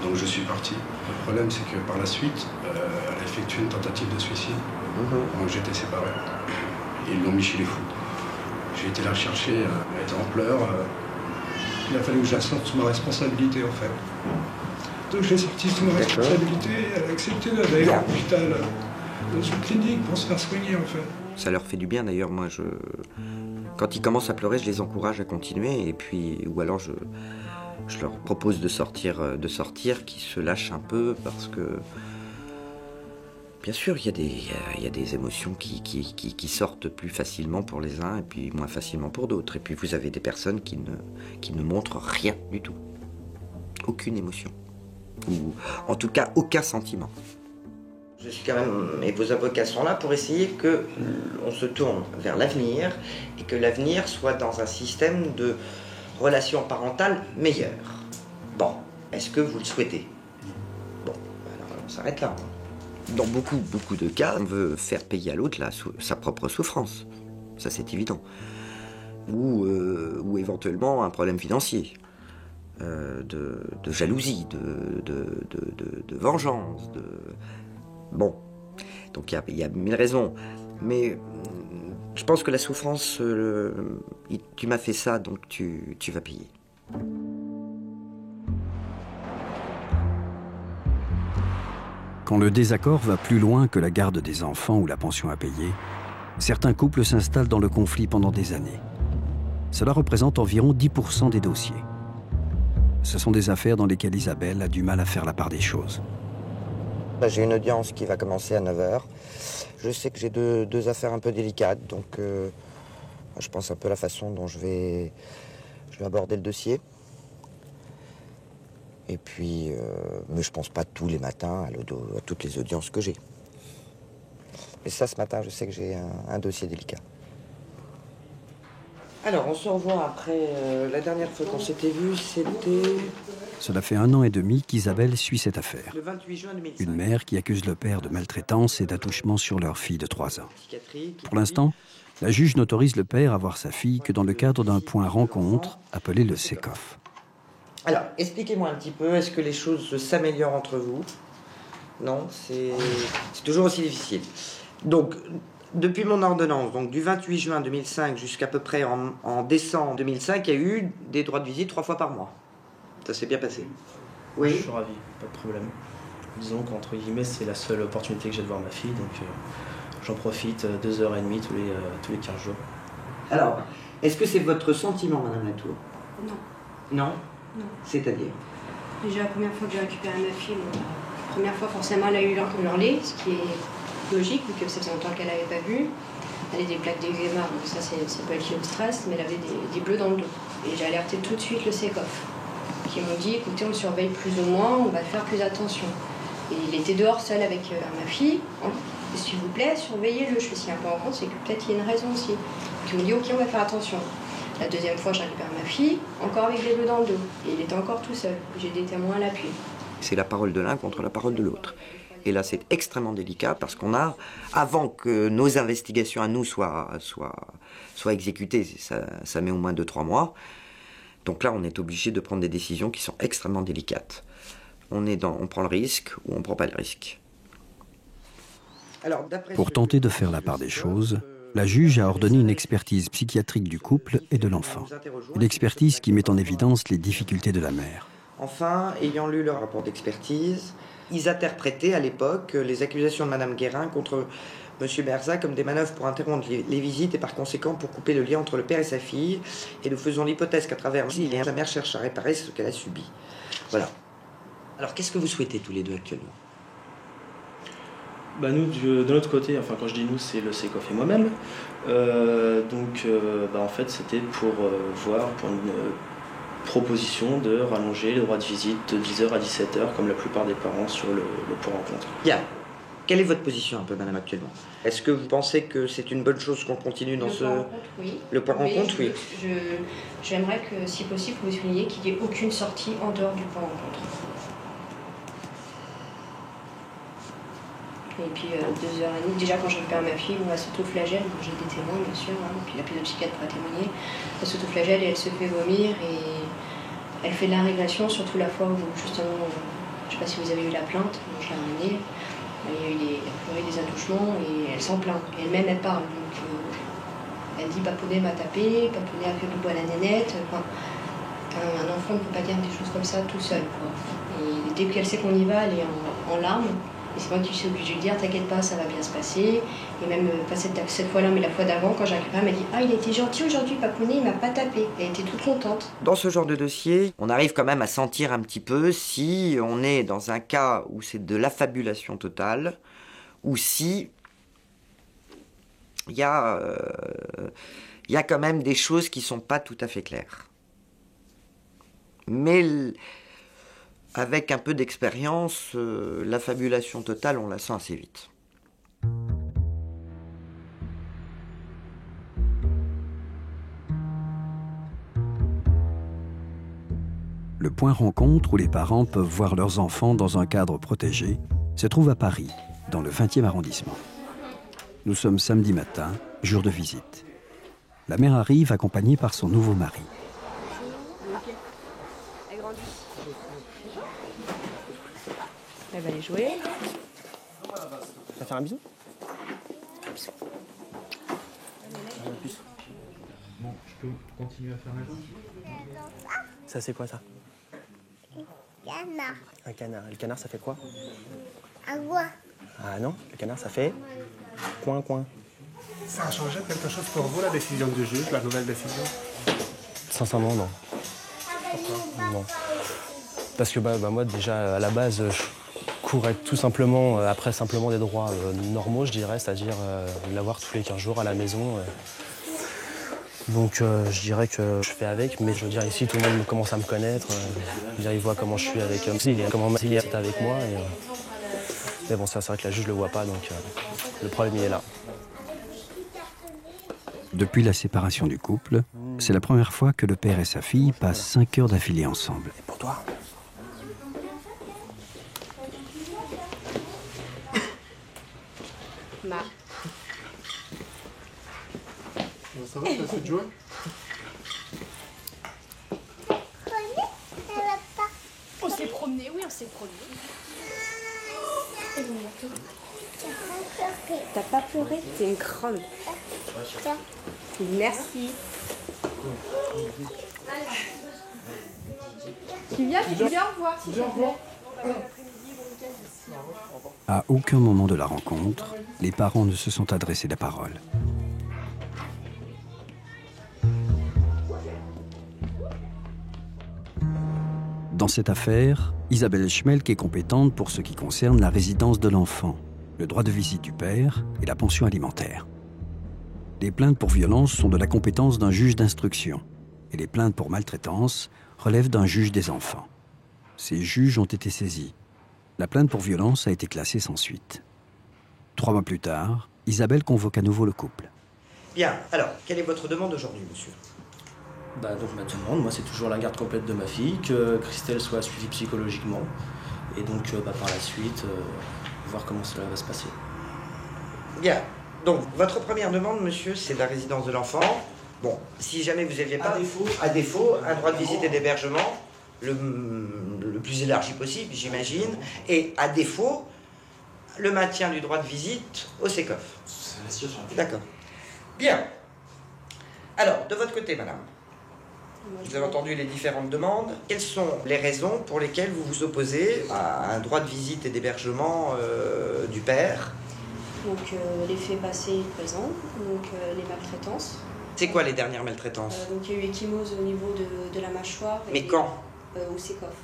Donc je suis parti. Le problème, c'est que par la suite, elle a effectué une tentative de suicide. Donc j'étais séparé. Et ils l'ont mis chez les fous. J'ai été la chercher, elle était en pleurs. Il a fallu que je la sorte sous ma responsabilité, en fait. Donc je l'ai sortie sous ma responsabilité. Elle a accepté d'aller à l'hôpital, dans une clinique, pour se faire soigner, en fait. Ça leur fait du bien, d'ailleurs. Moi, quand ils commencent à pleurer, je les encourage à continuer. Et puis, ou alors je leur propose de sortir, qu'ils se lâchent un peu, parce que, bien sûr, il y a des émotions qui sortent plus facilement pour les uns et puis moins facilement pour d'autres. Et puis vous avez des personnes qui ne montrent rien du tout. Aucune émotion. Ou en tout cas, aucun sentiment. Je suis quand même, et vos avocats sont là pour essayer qu'on se tourne vers l'avenir et que l'avenir soit dans un système de relation parentale meilleure. Bon, est-ce que vous le souhaitez? Bon, alors on s'arrête là. Dans beaucoup de cas, on veut faire payer à l'autre sa propre souffrance. ça c'est évident. Ou éventuellement un problème financier, de jalousie, de vengeance. Bon, donc il y a 1000 raisons. Mais je pense que la souffrance, tu m'as fait ça, donc tu vas payer. Quand le désaccord va plus loin que la garde des enfants ou la pension à payer, certains couples s'installent dans le conflit pendant des années. Cela représente environ 10% des dossiers. Ce sont des affaires dans lesquelles Isabelle a du mal à faire la part des choses. J'ai une audience qui va commencer à 9h. Je sais que j'ai deux affaires un peu délicates, donc je pense un peu à la façon dont je vais aborder le dossier. Et puis, mais je pense pas tous les matins à toutes les audiences que j'ai. Mais ça, ce matin, je sais que j'ai un dossier délicat. Alors, on se revoit après. La dernière fois qu'on s'était vus, c'était... Cela fait 1 an et demi qu'Isabelle suit cette affaire. Le 28 juin 2005. Une mère qui accuse le père de maltraitance et d'attouchement sur leur fille de 3 ans. Pour l'instant, la juge n'autorise le père à voir sa fille que dans le cadre d'un point rencontre appelé le SECOF. Alors, expliquez-moi un petit peu, est-ce que les choses s'améliorent entre vous? Non, c'est toujours aussi difficile. Donc, depuis mon ordonnance, donc du 28 juin 2005 jusqu'à peu près en décembre 2005, il y a eu des droits de visite 3 fois par mois. Ça s'est bien passé. Oui. Je suis ravi, pas de problème. Disons qu'entre guillemets, c'est la seule opportunité que j'ai de voir ma fille, donc j'en profite 2h30 tous les 15 jours. Alors, est-ce que c'est votre sentiment, Madame Latour? Non. Non? Non. C'est-à-dire? Déjà, la première fois que j'ai récupéré ma fille, la première fois, forcément, elle a eu hurlé, ce qui est logique, vu que ça faisait longtemps qu'elle n'avait pas vu. Elle avait des plaques d'eczéma, donc ça peut être lié au stress, mais elle avait des bleus dans le dos. Et j'ai alerté tout de suite le SECOF, qui m'ont dit, écoutez, on le surveille plus ou moins, on va faire plus attention. Et il était dehors seul avec ma fille. S'il vous plaît, surveillez-le. Je fais s'il y a un peu en compte, c'est que peut-être il y a une raison aussi. Donc ils m'ont dit, ok, on va faire attention. La deuxième fois, je récupère ma fille, encore avec des bleus dans le dos. Et il était encore tout seul. J'ai des témoins à l'appui. C'est la parole de l'un contre la parole de l'autre. Et là, c'est extrêmement délicat parce qu'on a, avant que nos investigations à nous soient exécutées, ça met au moins 2-3 mois. Donc là, on est obligé de prendre des décisions qui sont extrêmement délicates. On prend le risque ou on ne prend pas le risque. Alors, pour tenter de faire la part des choses, la juge a ordonné une expertise psychiatrique du couple et de l'enfant. Une expertise qui met en évidence les difficultés de la mère. Enfin, ayant lu le rapport d'expertise, ils interprétaient à l'époque les accusations de Mme Guérin contre M. Berza comme des manœuvres pour interrompre les visites et par conséquent pour couper le lien entre le père et sa fille. Et nous faisons l'hypothèse qu'à travers la mère cherche à réparer ce qu'elle a subi. Voilà. Alors, qu'est-ce que vous souhaitez tous les deux actuellement? Nous, de notre côté, enfin quand je dis nous, c'est le SECOF et moi-même. En fait, c'était pour voir pour une proposition de rallonger les droits de visite de 10h à 17h, comme la plupart des parents sur le point rencontre. Bien. Quelle est votre position un peu, madame, actuellement? Est-ce que vous pensez que c'est une bonne chose qu'on continue dans ce... Le point rencontre, oui. J'aimerais que, si possible, vous souligniez qu'il n'y ait aucune sortie en dehors du point rencontre. Et puis 2h30, déjà quand je récupère ma fille, on va s'autoflagelle, j'ai des témoins bien sûr, puis la pédopsychiatre pourra témoigner. Elle s'autoflagelle et elle se fait vomir et elle fait de la régression, surtout la fois où justement, je ne sais pas si vous avez eu la plainte, je l'ai ramenée, il y a eu des attouchements et elle s'en plaint. Et elle-même elle parle, donc elle dit Papounet m'a tapé, Papounet a fait boubou à la nénette. Enfin, un enfant ne peut pas dire des choses comme ça tout seul, quoi. Et dès qu'elle sait qu'on y va, elle est en larmes. Et c'est moi qui suis obligée de dire, t'inquiète pas, ça va bien se passer. Et même, pas cette fois-là, mais la fois d'avant, quand j'ai récupéré, elle m'a dit, ah, il a été gentil aujourd'hui, Papounet, il m'a pas tapé. Elle était toute contente. Dans ce genre de dossier, on arrive quand même à sentir un petit peu si on est dans un cas où c'est de l'affabulation totale, ou si il y a quand même des choses qui sont pas tout à fait claires. Mais... avec un peu d'expérience, l'affabulation totale, on la sent assez vite. Le point rencontre où les parents peuvent voir leurs enfants dans un cadre protégé se trouve à Paris, dans le 20e arrondissement. Nous sommes samedi matin, jour de visite. La mère arrive accompagnée par son nouveau mari. Elle va aller jouer. Tu vas faire un bisou? Bon, je peux continuer à faire ma vie. Ça, c'est quoi, ça? Canard. Un canard. Le canard, ça fait quoi? À voix. Ah non, le canard, ça fait coin, coin. Ça a changé quelque chose pour vous, la décision du juge, la nouvelle décision? Sincèrement, non. Pourquoi? Non. Parce que moi, déjà, à la base, je courais tout simplement après simplement des droits normaux, je dirais, c'est-à-dire l'avoir tous les 15 jours à la maison. Donc je dirais que je fais avec, mais je veux dire ici tout le monde commence à me connaître, je veux dire, il voit comment je suis avec comment Mathilde est avec moi. Mais bon, ça c'est vrai que la juge le voit pas, donc le problème il est là. Depuis la séparation du couple, c'est la première fois que le père et sa fille passent 5 heures d'affilée ensemble. Et pour toi? Ma. Ça va, t'as essayé de jouer? On s'est promené, oui, on s'est promené. T'as pas pleuré? T'es une grande. Merci. Tu viens voir, s'il te plaît. À aucun moment de la rencontre, les parents ne se sont adressés la parole. Dans cette affaire, Isabelle Schmelk est compétente pour ce qui concerne la résidence de l'enfant, le droit de visite du père et la pension alimentaire. Les plaintes pour violence sont de la compétence d'un juge d'instruction et les plaintes pour maltraitance relèvent d'un juge des enfants. Ces juges ont été saisis. La plainte pour violence a été classée sans suite. 3 mois plus tard, Isabelle convoque à nouveau le couple. Bien, alors, quelle est votre demande aujourd'hui, monsieur? Donc ma demande, moi, c'est toujours la garde complète de ma fille, que Christelle soit suivie psychologiquement, et donc par la suite, voir comment cela va se passer. Bien, donc votre première demande, monsieur, c'est la résidence de l'enfant. Bon, si jamais vous n'aviez pas... À défaut, un droit de visite et d'hébergement, le plus élargi possible, j'imagine, et à défaut, le maintien du droit de visite au SECOF. D'accord. Bien. Alors, de votre côté, madame, vous avez entendu les différentes demandes. Quelles sont les raisons pour lesquelles vous vous opposez à un droit de visite et d'hébergement du père? Donc les faits passés et présents, donc les maltraitances. C'est quoi les dernières maltraitances? Donc il y a eu échymose au niveau de la mâchoire. Mais quand? Au SECOF.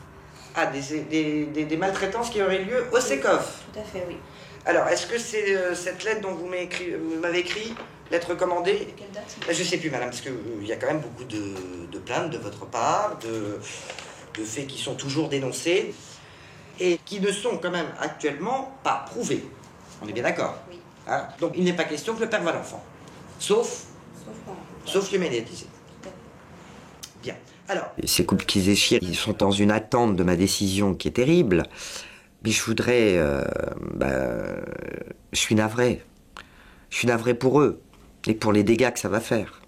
Ah, des maltraitances qui auraient lieu au SECOF? Tout à fait, oui. Alors, est-ce que c'est cette lettre dont vous m'avez écrit, lettre commandée? Quelle date? Je ne sais plus, madame, parce qu'il y a quand même beaucoup de plaintes de votre part, de faits qui sont toujours dénoncés et qui ne sont quand même actuellement pas prouvés. On est bien d'accord? Oui. Hein? Donc, il n'est pas question que le père voie l'enfant. Sauf le médiatisé. Bien. Alors, ces couples qui se déchirent, ils sont dans une attente de ma décision qui est terrible. Mais je voudrais... je suis navré. Je suis navré pour eux et pour les dégâts que ça va faire.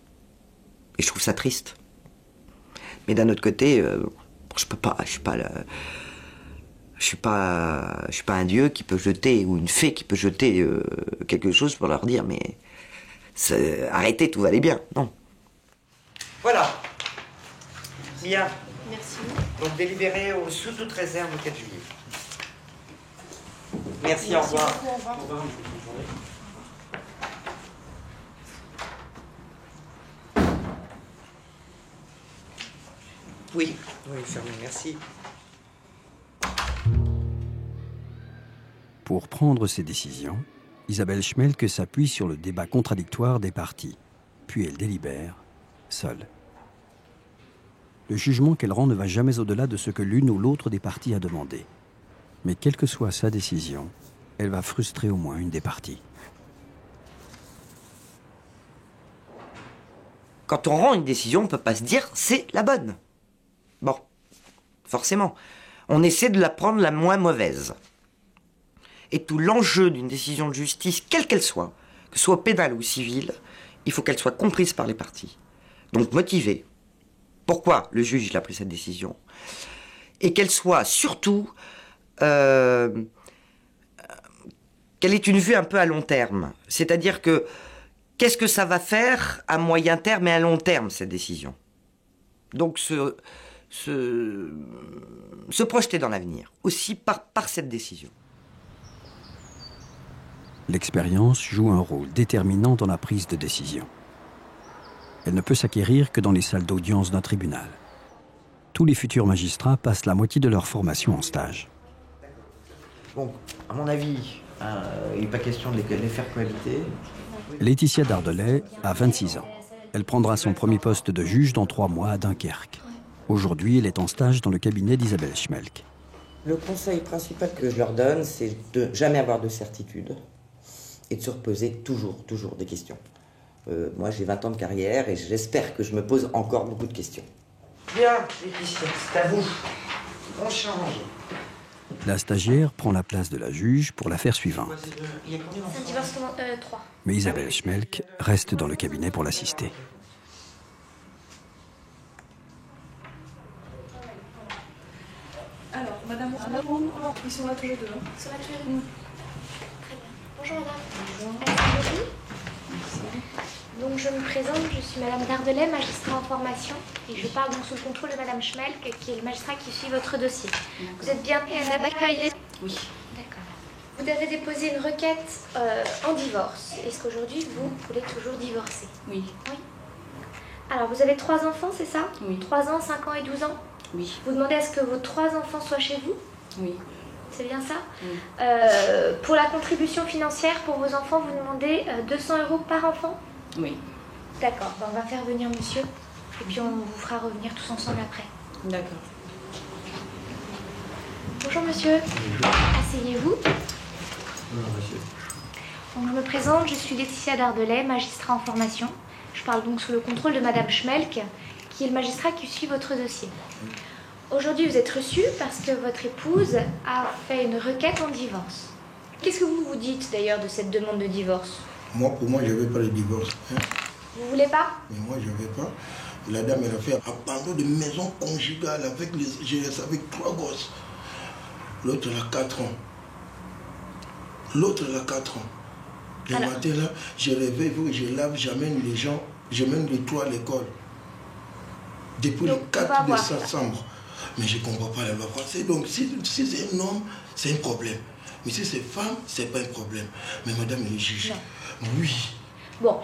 Et je trouve ça triste. Mais d'un autre côté, je peux pas... Je suis pas un dieu qui peut jeter, ou une fée qui peut jeter quelque chose pour leur dire, mais... arrêtez, tout va aller bien. Non. Voilà. Bien. Merci. Donc délibéré sous toute réserve le 4 juillet. Merci, au revoir. Beaucoup, au revoir. Au revoir. Oui, fermé, merci. Pour prendre ses décisions, Isabelle Schmelk s'appuie sur le débat contradictoire des parties, puis elle délibère, seule. Le jugement qu'elle rend ne va jamais au-delà de ce que l'une ou l'autre des parties a demandé. Mais quelle que soit sa décision, elle va frustrer au moins une des parties. Quand on rend une décision, on ne peut pas se dire c'est la bonne. Bon, forcément, on essaie de la prendre la moins mauvaise. Et tout l'enjeu d'une décision de justice, quelle qu'elle soit, que ce soit pénale ou civile, il faut qu'elle soit comprise par les parties. Donc motivée. Pourquoi le juge il a pris cette décision? Et qu'elle soit surtout... qu'elle ait une vue un peu à long terme. C'est-à-dire que qu'est-ce que ça va faire à moyen terme et à long terme, cette décision? Donc se projeter dans l'avenir, aussi par cette décision. L'expérience joue un rôle déterminant dans la prise de décision. Elle ne peut s'acquérir que dans les salles d'audience d'un tribunal. Tous les futurs magistrats passent la moitié de leur formation en stage. Bon, à mon avis, il n'est pas question de les faire cohabiter. Laetitia Dardelais a 26 ans. Elle prendra son premier poste de juge dans 3 mois à Dunkerque. Aujourd'hui, elle est en stage dans le cabinet d'Isabelle Schmelk. Le conseil principal que je leur donne, c'est de jamais avoir de certitude et de se reposer toujours des questions. Moi, j'ai 20 ans de carrière et j'espère que je me pose encore beaucoup de questions. Bien, Laetitia, c'est à vous. On change. La stagiaire prend la place de la juge pour l'affaire suivante. C'est un divorcement 3. Mais Isabelle Schmelk reste dans le cabinet pour l'assister. Alors, madame, ils sont là tous les deux. Ils sont là tous les deux. Très bien. Bonjour madame. Bonjour. Donc je me présente, je suis madame Dardelais, magistrat en formation, et je parle donc sous le contrôle de madame Schmelk, qui est le magistrat qui suit votre dossier. Vous êtes bien accueillie? Oui. D'accord. Vous avez déposé une requête en divorce. Est-ce qu'aujourd'hui vous voulez toujours divorcer? Oui. Oui. Alors vous avez 3 enfants, c'est ça? Oui. 3 ans, 5 ans et 12 ans? Oui. Vous demandez à ce que vos 3 enfants soient chez vous? Oui. C'est bien ça? Oui. Pour la contribution financière pour vos enfants, vous demandez 200 € par enfant? Oui. D'accord, on va faire venir monsieur et puis on vous fera revenir tous ensemble après. D'accord. Bonjour monsieur. Bonjour. Asseyez-vous. Bonjour monsieur. Donc, je me présente, je suis Laetitia Dardelais, magistrat en formation. Je parle donc sous le contrôle de madame Schmelk, qui est le magistrat qui suit votre dossier. Aujourd'hui, vous êtes reçu parce que votre épouse a fait une requête en divorce. Qu'est-ce que vous vous dites d'ailleurs de cette demande de divorce? Moi, pour moi, je ne veux pas le divorce. Hein. Vous voulez pas? Mais moi, je ne veux pas. La dame, elle a fait abandon de maison conjugale avec 3 gosses. L'autre, elle a 4 ans. L'autre, elle a 4 ans. Le matin, là, je réveille, je lave, j'amène les gens, j'amène les 3 à l'école. Depuis le 4 décembre. Mais je ne comprends pas la loi française. Donc, si c'est un homme, c'est un problème. Mais si c'est femme, c'est pas un problème. Mais madame est juge. Non. Oui. Bon,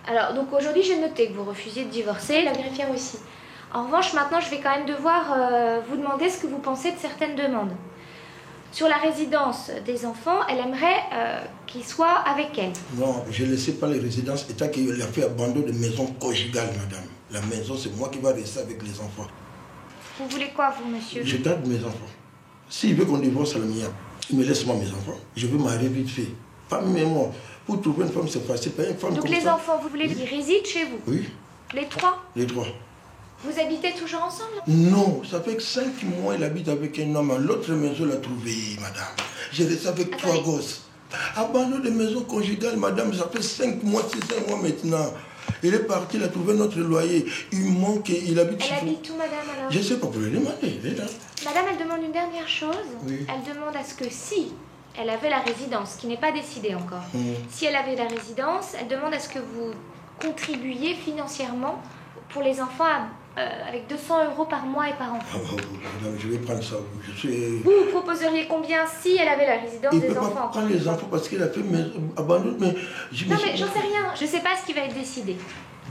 alors, donc aujourd'hui, j'ai noté que vous refusiez de divorcer, la greffière aussi. En revanche, maintenant, je vais quand même devoir vous demander ce que vous pensez de certaines demandes. Sur la résidence des enfants, elle aimerait qu'ils soient avec elle. Non, je ne laisse pas les résidences, étant qu'il a fait abandon de maison conjugale, madame. La maison, c'est moi qui vais rester avec les enfants. Vous voulez quoi, vous, monsieur? Je garde mes enfants. S'il veut qu'on divorce, le mien. Il me laisse moi mes enfants. Je veux marier vite fait. Pas même moi. Pour trouver une femme, c'est facile. Pas une femme donc comme les ça. enfants, vous voulez qu'ils résident chez vous? Oui. Les 3? Les 3. Vous habitez toujours ensemble? Non, ça fait que 5 mois, il habite avec un homme. L'autre maison l'a trouvé, madame. J'ai resté avec 3 gosses. Abandon de maison conjugale, madame, ça fait 5 mois, 6 mois maintenant. Il est parti, il a trouvé notre loyer. Il manque, il habite chez vous. Elle habite où, madame, alors? Je ne sais pas, pour lui demander, il est là. Madame, elle demande une dernière chose. Oui. Elle demande à ce que si elle avait la résidence, qui n'est pas décidée encore, si elle avait la résidence, elle demande à ce que vous contribuiez financièrement pour les enfants avec 200 € par mois et par enfant. Madame, je vais prendre ça. Vous proposeriez combien si elle avait la résidence des enfants? Il ne peut pas prendre les enfants parce qu'il a fait abandon. Mais non, mais j'en sais rien. Je ne sais pas ce qui va être décidé.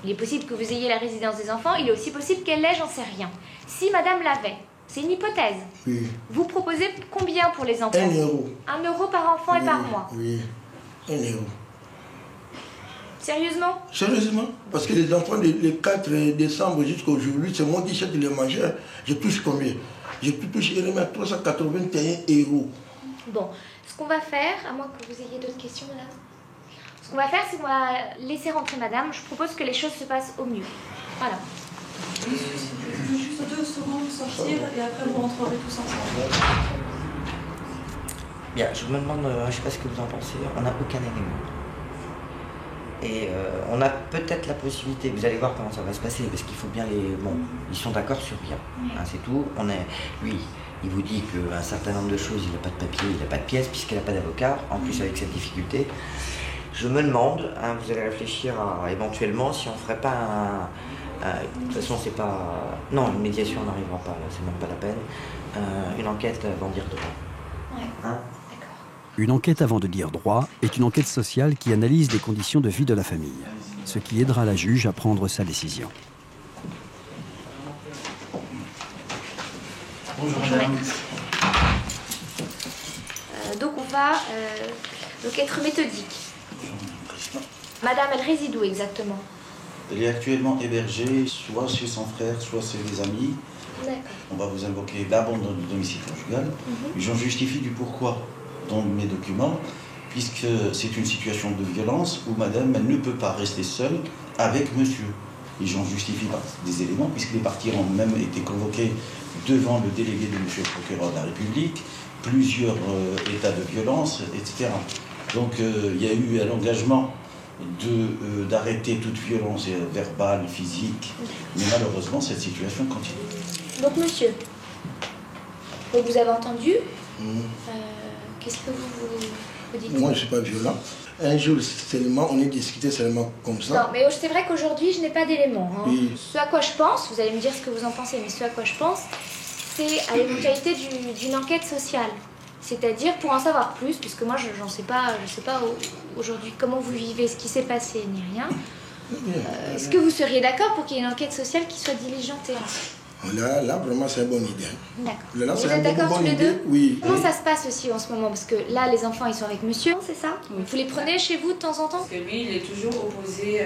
Il est possible que vous ayez la résidence des enfants. Il est aussi possible qu'elle l'ait, j'en sais rien. Si madame l'avait, c'est une hypothèse. Oui. Vous proposez combien pour les enfants? 1 €. 1 € par enfant et par mois? Oui, 1 €. Sérieusement? Sérieusement. Parce que les enfants, le 4 décembre jusqu'à aujourd'hui, c'est moi qui achète les manger. Je touche combien? Je touche à 381 €. Bon, ce qu'on va faire, à moins que vous ayez d'autres questions, madame, ce qu'on va faire, c'est qu'on va laisser rentrer madame. Je propose que les choses se passent au mieux. Voilà. Je veux juste 2 secondes sortir et après vous rentrerez tous ensemble. Bien, je me demande, je ne sais pas ce que vous en pensez, on n'a aucun élément. Et on a peut-être la possibilité, vous allez voir comment ça va se passer, parce qu'il faut bien les... Bon, ils sont d'accord sur rien, hein, c'est tout. Lui, il vous dit qu'un certain nombre de choses, il n'a pas de papier, il n'a pas de pièce, puisqu'il n'a pas d'avocat, en plus avec cette difficulté. Je me demande, hein, vous allez réfléchir à éventuellement si on ne ferait pas de toute façon, c'est pas... Non, une médiation n'arrivera pas, c'est même pas la peine. Une enquête avant de dire droit. Ouais. Hein? Une enquête avant de dire droit est une enquête sociale qui analyse les conditions de vie de la famille, ce qui aidera la juge à prendre sa décision. Bonjour madame. Donc on va donc être méthodique. Madame, elle réside où exactement? Elle est actuellement hébergée soit chez son frère, soit chez les amis. D'accord. On va vous invoquer l'abandon du domicile conjugal. J'en justifie du pourquoi dans mes documents, puisque c'est une situation de violence où madame elle ne peut pas rester seule avec monsieur. Et j'en justifie par des éléments, puisque les parties ont même été convoquées devant le délégué de monsieur le procureur de la République, plusieurs états de violence, etc. Donc il y a eu un engagement d'arrêter toute violence verbale, physique, mais malheureusement cette situation continue. Donc monsieur, donc vous avez entendu, qu'est-ce que vous dites? Moi je ne suis pas violent. Un jour seulement, on est discuté seulement comme ça. Non, mais c'est vrai qu'aujourd'hui je n'ai pas d'éléments. Hein. Oui. Ce à quoi je pense, vous allez me dire ce que vous en pensez, mais ce à quoi je pense, c'est à l'éventualité d'une enquête sociale. C'est-à-dire pour en savoir plus, puisque moi je ne sais pas aujourd'hui comment vous vivez, ce qui s'est passé, ni rien. Est-ce que vous seriez d'accord pour qu'il y ait une enquête sociale qui soit diligentée? Là, vraiment, c'est une bonne idée. D'accord. Vous êtes d'accord tous les deux? Oui. Comment ça se passe aussi en ce moment? Parce que là, les enfants, ils sont avec monsieur, c'est ça? Oui. Vous les prenez chez vous de temps en temps? Parce que lui, il est toujours opposé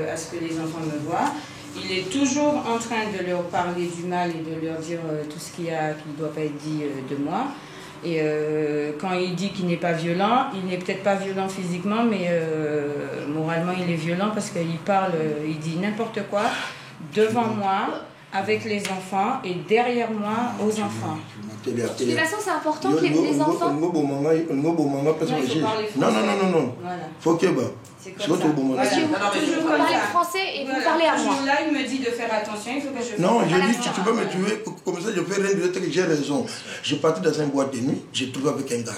à ce que les enfants me voient. Il est toujours en train de leur parler du mal et de leur dire tout ce qui ne doit pas être dit de moi. Et quand il dit qu'il n'est pas violent, il n'est peut-être pas violent physiquement, mais moralement, il est violent parce qu'il parle, il dit n'importe quoi devant moi, avec les enfants et derrière moi aux enfants. De toute façon, c'est important que les enfants... Non. Faut que c'est comme ça. Voilà. Vous parlez français et vous parlez à moi. Là, il me dit de faire attention, il faut que je fasse. Non, je dis, tu peux me tuer, comme ça je fais rien de que j'ai raison. Je partais dans une boîte de nuit, j'ai trouvé avec un gars.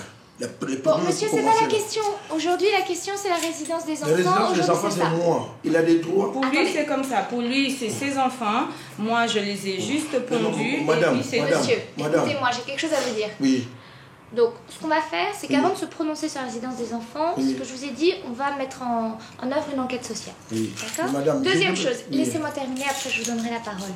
Bon, monsieur, c'est pas la question. Aujourd'hui, la question, c'est la résidence des enfants. La résidence des enfants, c'est moi. Il a des droits. Pour lui, c'est comme ça. Pour lui, c'est ses enfants. Moi, je les ai juste pondus. Madame, monsieur, écoutez-moi, j'ai quelque chose à vous dire. Oui. Donc, ce qu'on va faire, c'est qu'avant de se prononcer sur la résidence des enfants, ce que je vous ai dit, on va mettre en œuvre une enquête sociale. Oui. D'accord? Deuxième chose, laissez-moi terminer, après je vous donnerai la parole.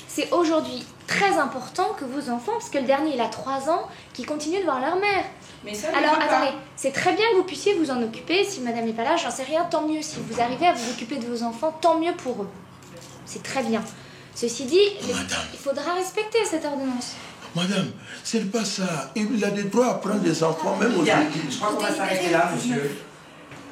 C'est aujourd'hui très important que vos enfants, parce que le dernier, il a 3 ans, qu'ils continuent de voir leur mère. Mais ça, alors, attendez, c'est très bien que vous puissiez vous en occuper. Si madame n'est pas là, j'en sais rien, tant mieux. Si vous arrivez à vous occuper de vos enfants, tant mieux pour eux. C'est très bien. Ceci dit, il faudra respecter cette ordonnance. Madame, c'est pas ça. Il a des droits à prendre des enfants, même aujourd'hui. Je crois qu'on va s'arrêter là, monsieur.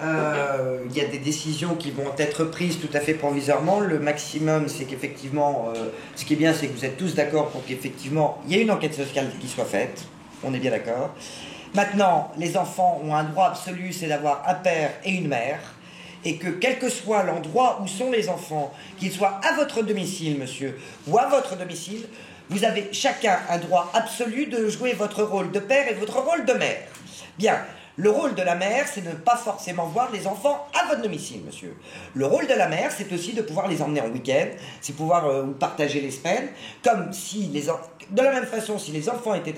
Il y a des décisions qui vont être prises tout à fait provisoirement. Le maximum, c'est qu'effectivement, ce qui est bien, c'est que vous êtes tous d'accord pour qu'effectivement, il y ait une enquête sociale qui soit faite. On est bien d'accord. Maintenant, les enfants ont un droit absolu, c'est d'avoir un père et une mère. Et que quel que soit l'endroit où sont les enfants, qu'ils soient à votre domicile, monsieur, ou à votre domicile, vous avez chacun un droit absolu de jouer votre rôle de père et votre rôle de mère. Bien. Le rôle de la mère, c'est de ne pas forcément voir les enfants à votre domicile, monsieur. Le rôle de la mère, c'est aussi de pouvoir les emmener en week-end, c'est pouvoir partager les semaines, comme si de la même façon, si les enfants étaient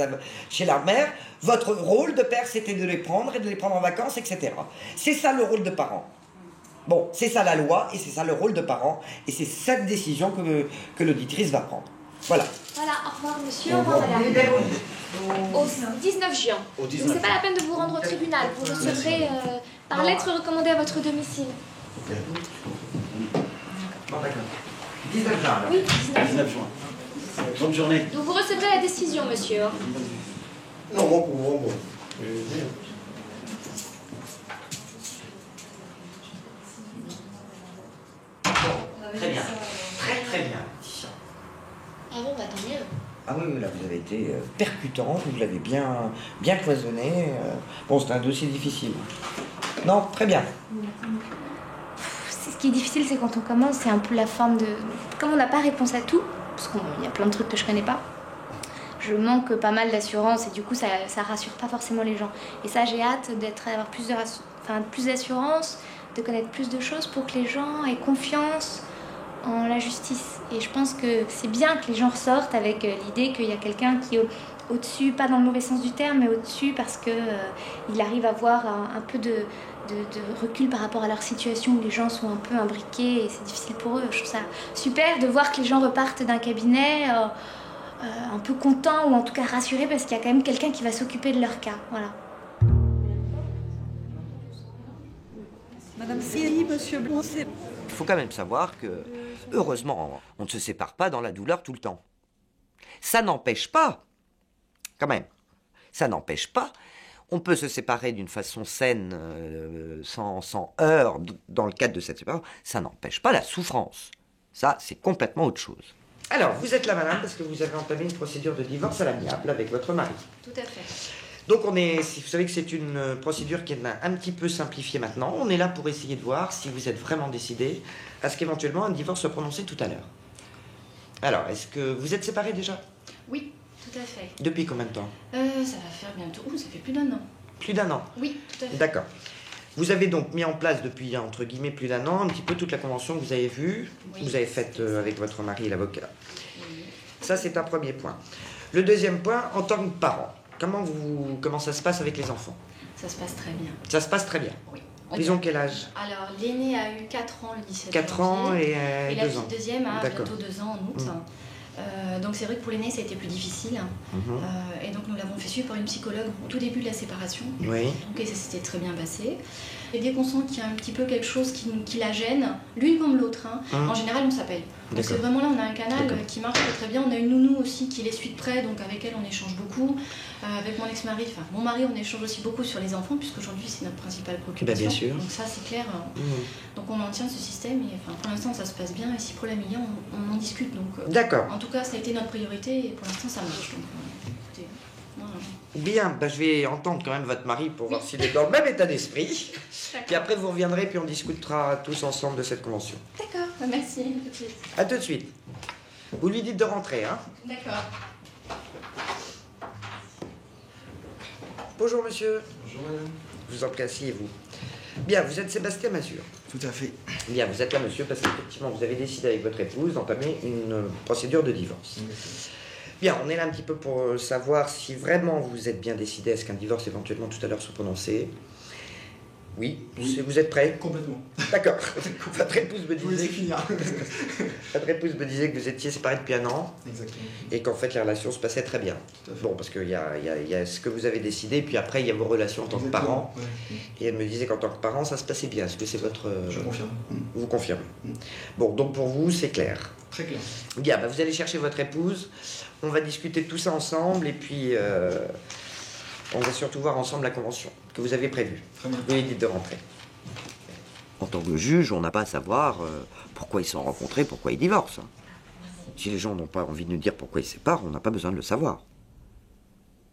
chez leur mère, votre rôle de père, c'était de les prendre et de les prendre en vacances, etc. C'est ça le rôle de parent. Bon, c'est ça la loi et c'est ça le rôle de parent et c'est cette décision que l'auditrice va prendre. Voilà. Voilà, au revoir monsieur, au revoir madame. Au 19 juin. Donc c'est pas la peine de vous rendre au tribunal. Vous recevrez par lettre recommandée à votre domicile. Bon, d'accord. 19 juin alors. Oui, 19 juin. Bonne journée. Donc vous recevrez la décision, monsieur. Non, bon. Très bien. Très bien. Ah bon, bah tant mieux. Ah oui, là, vous avez été percutant, vous l'avez bien cloisonné. Bon, c'est un dossier difficile. Non, très bien. qui est difficile, c'est quand on commence, c'est un peu la forme de... Comme on n'a pas réponse à tout, parce qu'il y a plein de trucs que je connais pas, je manque pas mal d'assurance et du coup ça rassure pas forcément les gens. Et ça, j'ai hâte d'avoir plus d'assurance, de connaître plus de choses pour que les gens aient confiance en la justice. Et je pense que c'est bien que les gens ressortent avec l'idée qu'il y a quelqu'un qui est au-dessus, pas dans le mauvais sens du terme, mais au-dessus parce que il arrive à avoir un peu de recul par rapport à leur situation où les gens sont un peu imbriqués et c'est difficile pour eux. Je trouve ça super de voir que les gens repartent d'un cabinet un peu contents ou en tout cas rassurés parce qu'il y a quand même quelqu'un qui va s'occuper de leur cas. Voilà. Madame Siri, Monsieur Blanc, c'est... Il faut quand même savoir que, heureusement, on ne se sépare pas dans la douleur tout le temps. Ça n'empêche pas, quand même, ça n'empêche pas, on peut se séparer d'une façon saine, sans heurts, dans le cadre de cette séparation, ça n'empêche pas la souffrance. Ça, c'est complètement autre chose. Alors, vous êtes là, madame, parce que vous avez entamé une procédure de divorce à l'amiable avec votre mari. Tout à fait. Donc, vous savez que c'est une procédure qui est un petit peu simplifiée maintenant. On est là pour essayer de voir si vous êtes vraiment décidé à ce qu'éventuellement un divorce soit prononcé tout à l'heure. Alors, est-ce que vous êtes séparés déjà? Oui, tout à fait. Depuis combien de temps? Ça va faire bientôt... ça fait plus d'1 an. Plus d'1 an? Oui, tout à fait. D'accord. Vous avez donc mis en place depuis, entre guillemets, plus d'1 an, un petit peu toute la convention que vous avez vue, que vous avez faite avec votre mari et l'avocat. Oui. Ça, c'est un premier point. Le deuxième point, en tant que parent, comment ça se passe avec les enfants? Ça se passe très bien. Ça se passe très bien? Oui. Ils ont quel âge? Alors, l'aîné a eu 4 ans le 17 4 janvier. ans et 2 la ans. petite deuxième a bientôt 2 ans en août. Donc c'est vrai que pour l'aîné ça a été plus difficile et donc nous l'avons fait suivre par une psychologue au tout début de la séparation. Oui. Donc et ça s'était très bien passé. Et dès qu'on sent qu'il y a un petit peu quelque chose qui la gêne, l'une comme l'autre, en général on s'appelle. Donc c'est vraiment là on a un canal qui marche très bien. On a une nounou aussi qui les suit de près, donc avec elle on échange beaucoup. Avec mon ex-mari, enfin mon mari, on échange aussi beaucoup sur les enfants puisqu'aujourd'hui c'est notre principale préoccupation. Bien sûr. Donc ça c'est clair. Donc on maintient ce système et pour l'instant ça se passe bien et si pour la million on en discute. Donc d'accord. En tout cas ça a été notre priorité et pour l'instant ça marche. Donc écoutez, voilà. Bien, je vais entendre quand même votre mari pour voir s'il est dans le même état d'esprit. Puis après vous reviendrez puis on discutera tous ensemble de cette convention. D'accord, merci. À tout de suite. Vous lui dites de rentrer, hein? D'accord. Bonjour monsieur. Bonjour madame. Vous en prie, asseyez-vous. Bien, vous êtes Sébastien Mazur. Tout à fait. Bien, vous êtes là monsieur parce qu'effectivement vous avez décidé avec votre épouse d'entamer une procédure de divorce. Bien, on est là un petit peu pour savoir si vraiment vous êtes bien décidé à ce qu'un divorce éventuellement tout à l'heure soit prononcé. Oui, vous êtes prêt? Complètement. D'accord. Votre épouse me disait que vous étiez séparés depuis 1 an. Exactement. Et qu'en fait, les relations se passaient très bien. Bon, parce qu'il y a ce que vous avez décidé, et puis après, il y a vos relations en tant que parents. Ouais. Et elle me disait qu'en tant que parent, ça se passait bien. Est-ce que c'est votre... Je confirme. Vous confirmez. Bon, donc pour vous, c'est clair. Très clair. Bien, vous allez chercher votre épouse. On va discuter de tout ça ensemble, et puis... on va surtout voir ensemble la convention que vous avez prévue. Vous lui dites de rentrer. En tant que juge, on n'a pas à savoir pourquoi ils sont rencontrés, pourquoi ils divorcent. Si les gens n'ont pas envie de nous dire pourquoi ils se séparent, on n'a pas besoin de le savoir.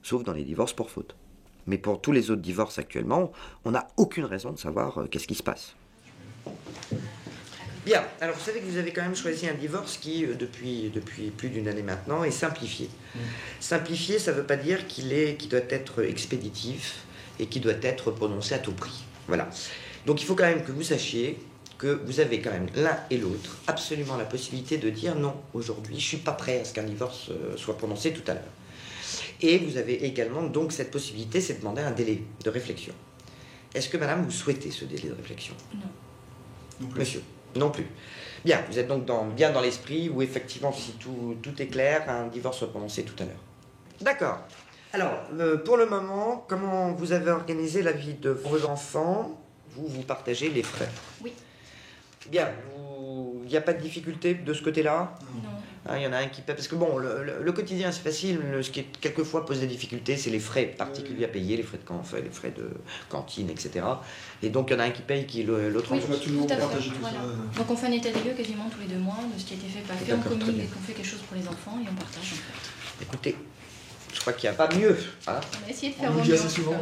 Sauf dans les divorces pour faute. Mais pour tous les autres divorces actuellement, on n'a aucune raison de savoir qu'est-ce qui se passe. Bien, alors vous savez que vous avez quand même choisi un divorce qui, depuis plus d'1 année maintenant, est simplifié. Simplifié, ça ne veut pas dire qu'il doit être expéditif et qu'il doit être prononcé à tout prix. Voilà. Donc il faut quand même que vous sachiez que vous avez quand même l'un et l'autre absolument la possibilité de dire non, aujourd'hui, je ne suis pas prêt à ce qu'un divorce soit prononcé tout à l'heure. Et vous avez également donc cette possibilité, c'est de demander un délai de réflexion. Est-ce que madame, vous souhaitez ce délai de réflexion? Non. Monsieur? Non plus. Bien, vous êtes donc bien dans l'esprit où effectivement, si tout est clair, un divorce soit prononcé tout à l'heure. D'accord. Alors, pour le moment, comment vous avez organisé la vie de vos enfants? Vous partagez les frais? Oui. Bien, il n'y a pas de difficulté de ce côté-là? Non. Il y en a un qui paie, parce que bon, le quotidien c'est facile, ce qui quelquefois pose des difficultés, c'est les frais particuliers à payer, les frais de cantine, etc. Et donc il y en a un qui paye, l'autre en tout à fait. Voilà. Donc on fait un état des lieux quasiment tous les 2 mois de ce qui a été fait, pas fait, on communique et qu'on fait quelque chose pour les enfants et on partage en fait. Écoutez, Je crois qu'il n'y a pas mieux. Hein. On a essayé de faire On au vous dit mieux. assez souvent,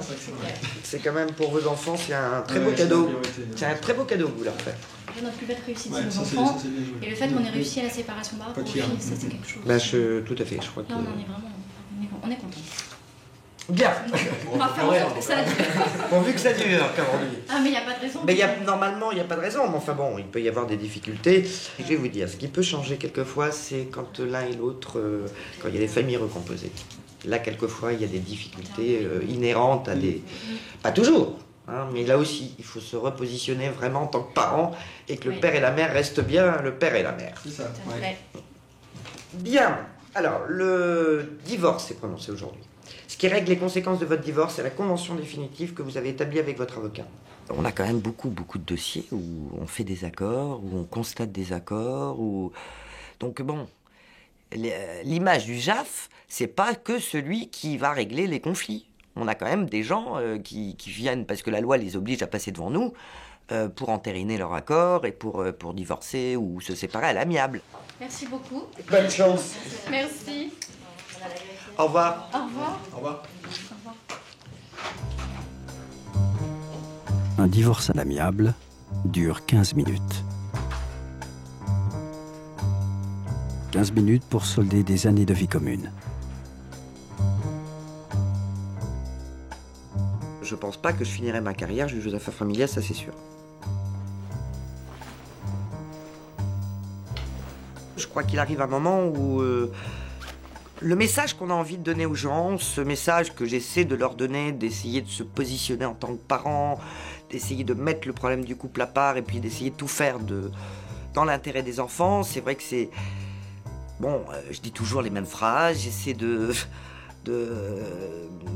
c'est quand même pour vos enfants, c'est un très beau cadeau. C'est un très beau cadeau que vous leur faites. Notre plus belle réussite, c'est nos enfants. Et le fait qu'on ait réussi à la séparation par rapport aux filles, ça c'est quelque chose. Tout à fait, je crois que... Là, on en est vraiment... On est content. Bien. On va faire en sorte que ça dure. Pourvu que ça dure, comme on dit. Ah, mais il n'y a pas de raison. Mais normalement, il n'y a pas de raison. Mais enfin bon, il peut y avoir des difficultés. Je vais vous dire, ce qui peut changer quelquefois, c'est quand l'un et l'autre, quand il y a des familles recomposées. Là, quelquefois, il y a des difficultés inhérentes à des... Pas toujours, hein, mais là aussi, il faut se repositionner vraiment en tant que parent et que le père et la mère restent bien le père et la mère. C'est ça. Ouais. Bien. Alors, le divorce est prononcé aujourd'hui. Ce qui règle les conséquences de votre divorce, c'est la convention définitive que vous avez établie avec votre avocat. On a quand même beaucoup de dossiers où on fait des accords, où on constate des accords, où... Donc bon, l'image du JAF, c'est pas que celui qui va régler les conflits. On a quand même des gens qui viennent, parce que la loi les oblige à passer devant nous, pour entériner leur accord et pour divorcer ou se séparer à l'amiable. Merci beaucoup. Bonne chance. Merci. Au revoir. Au revoir. Au revoir. Au revoir. Un divorce à l'amiable dure 15 minutes. 15 minutes pour solder des années de vie commune. Je pense pas que je finirai ma carrière juge aux affaires familiales, ça c'est sûr. Je crois qu'il arrive un moment où le message qu'on a envie de donner aux gens, ce message que j'essaie de leur donner, d'essayer de se positionner en tant que parent, d'essayer de mettre le problème du couple à part et puis d'essayer de tout faire dans l'intérêt des enfants, c'est vrai que c'est... Bon, je dis toujours les mêmes phrases, j'essaie de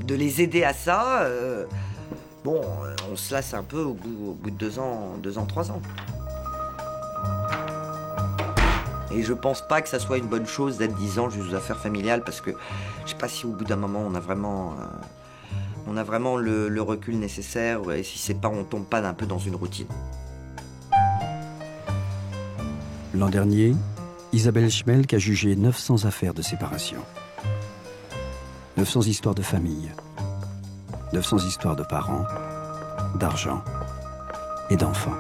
les aider à ça. Bon, on se lasse un peu au bout de 2 ans, 3 ans. Et je pense pas que ça soit une bonne chose d'être 10 ans juge aux affaires familiales parce que je sais pas si au bout d'un moment on a vraiment le recul nécessaire et si c'est pas, on tombe pas un peu dans une routine. L'an dernier, Isabelle Schmelk a jugé 900 affaires de séparation. 900 histoires de famille, 900 histoires de parents, d'argent et d'enfants.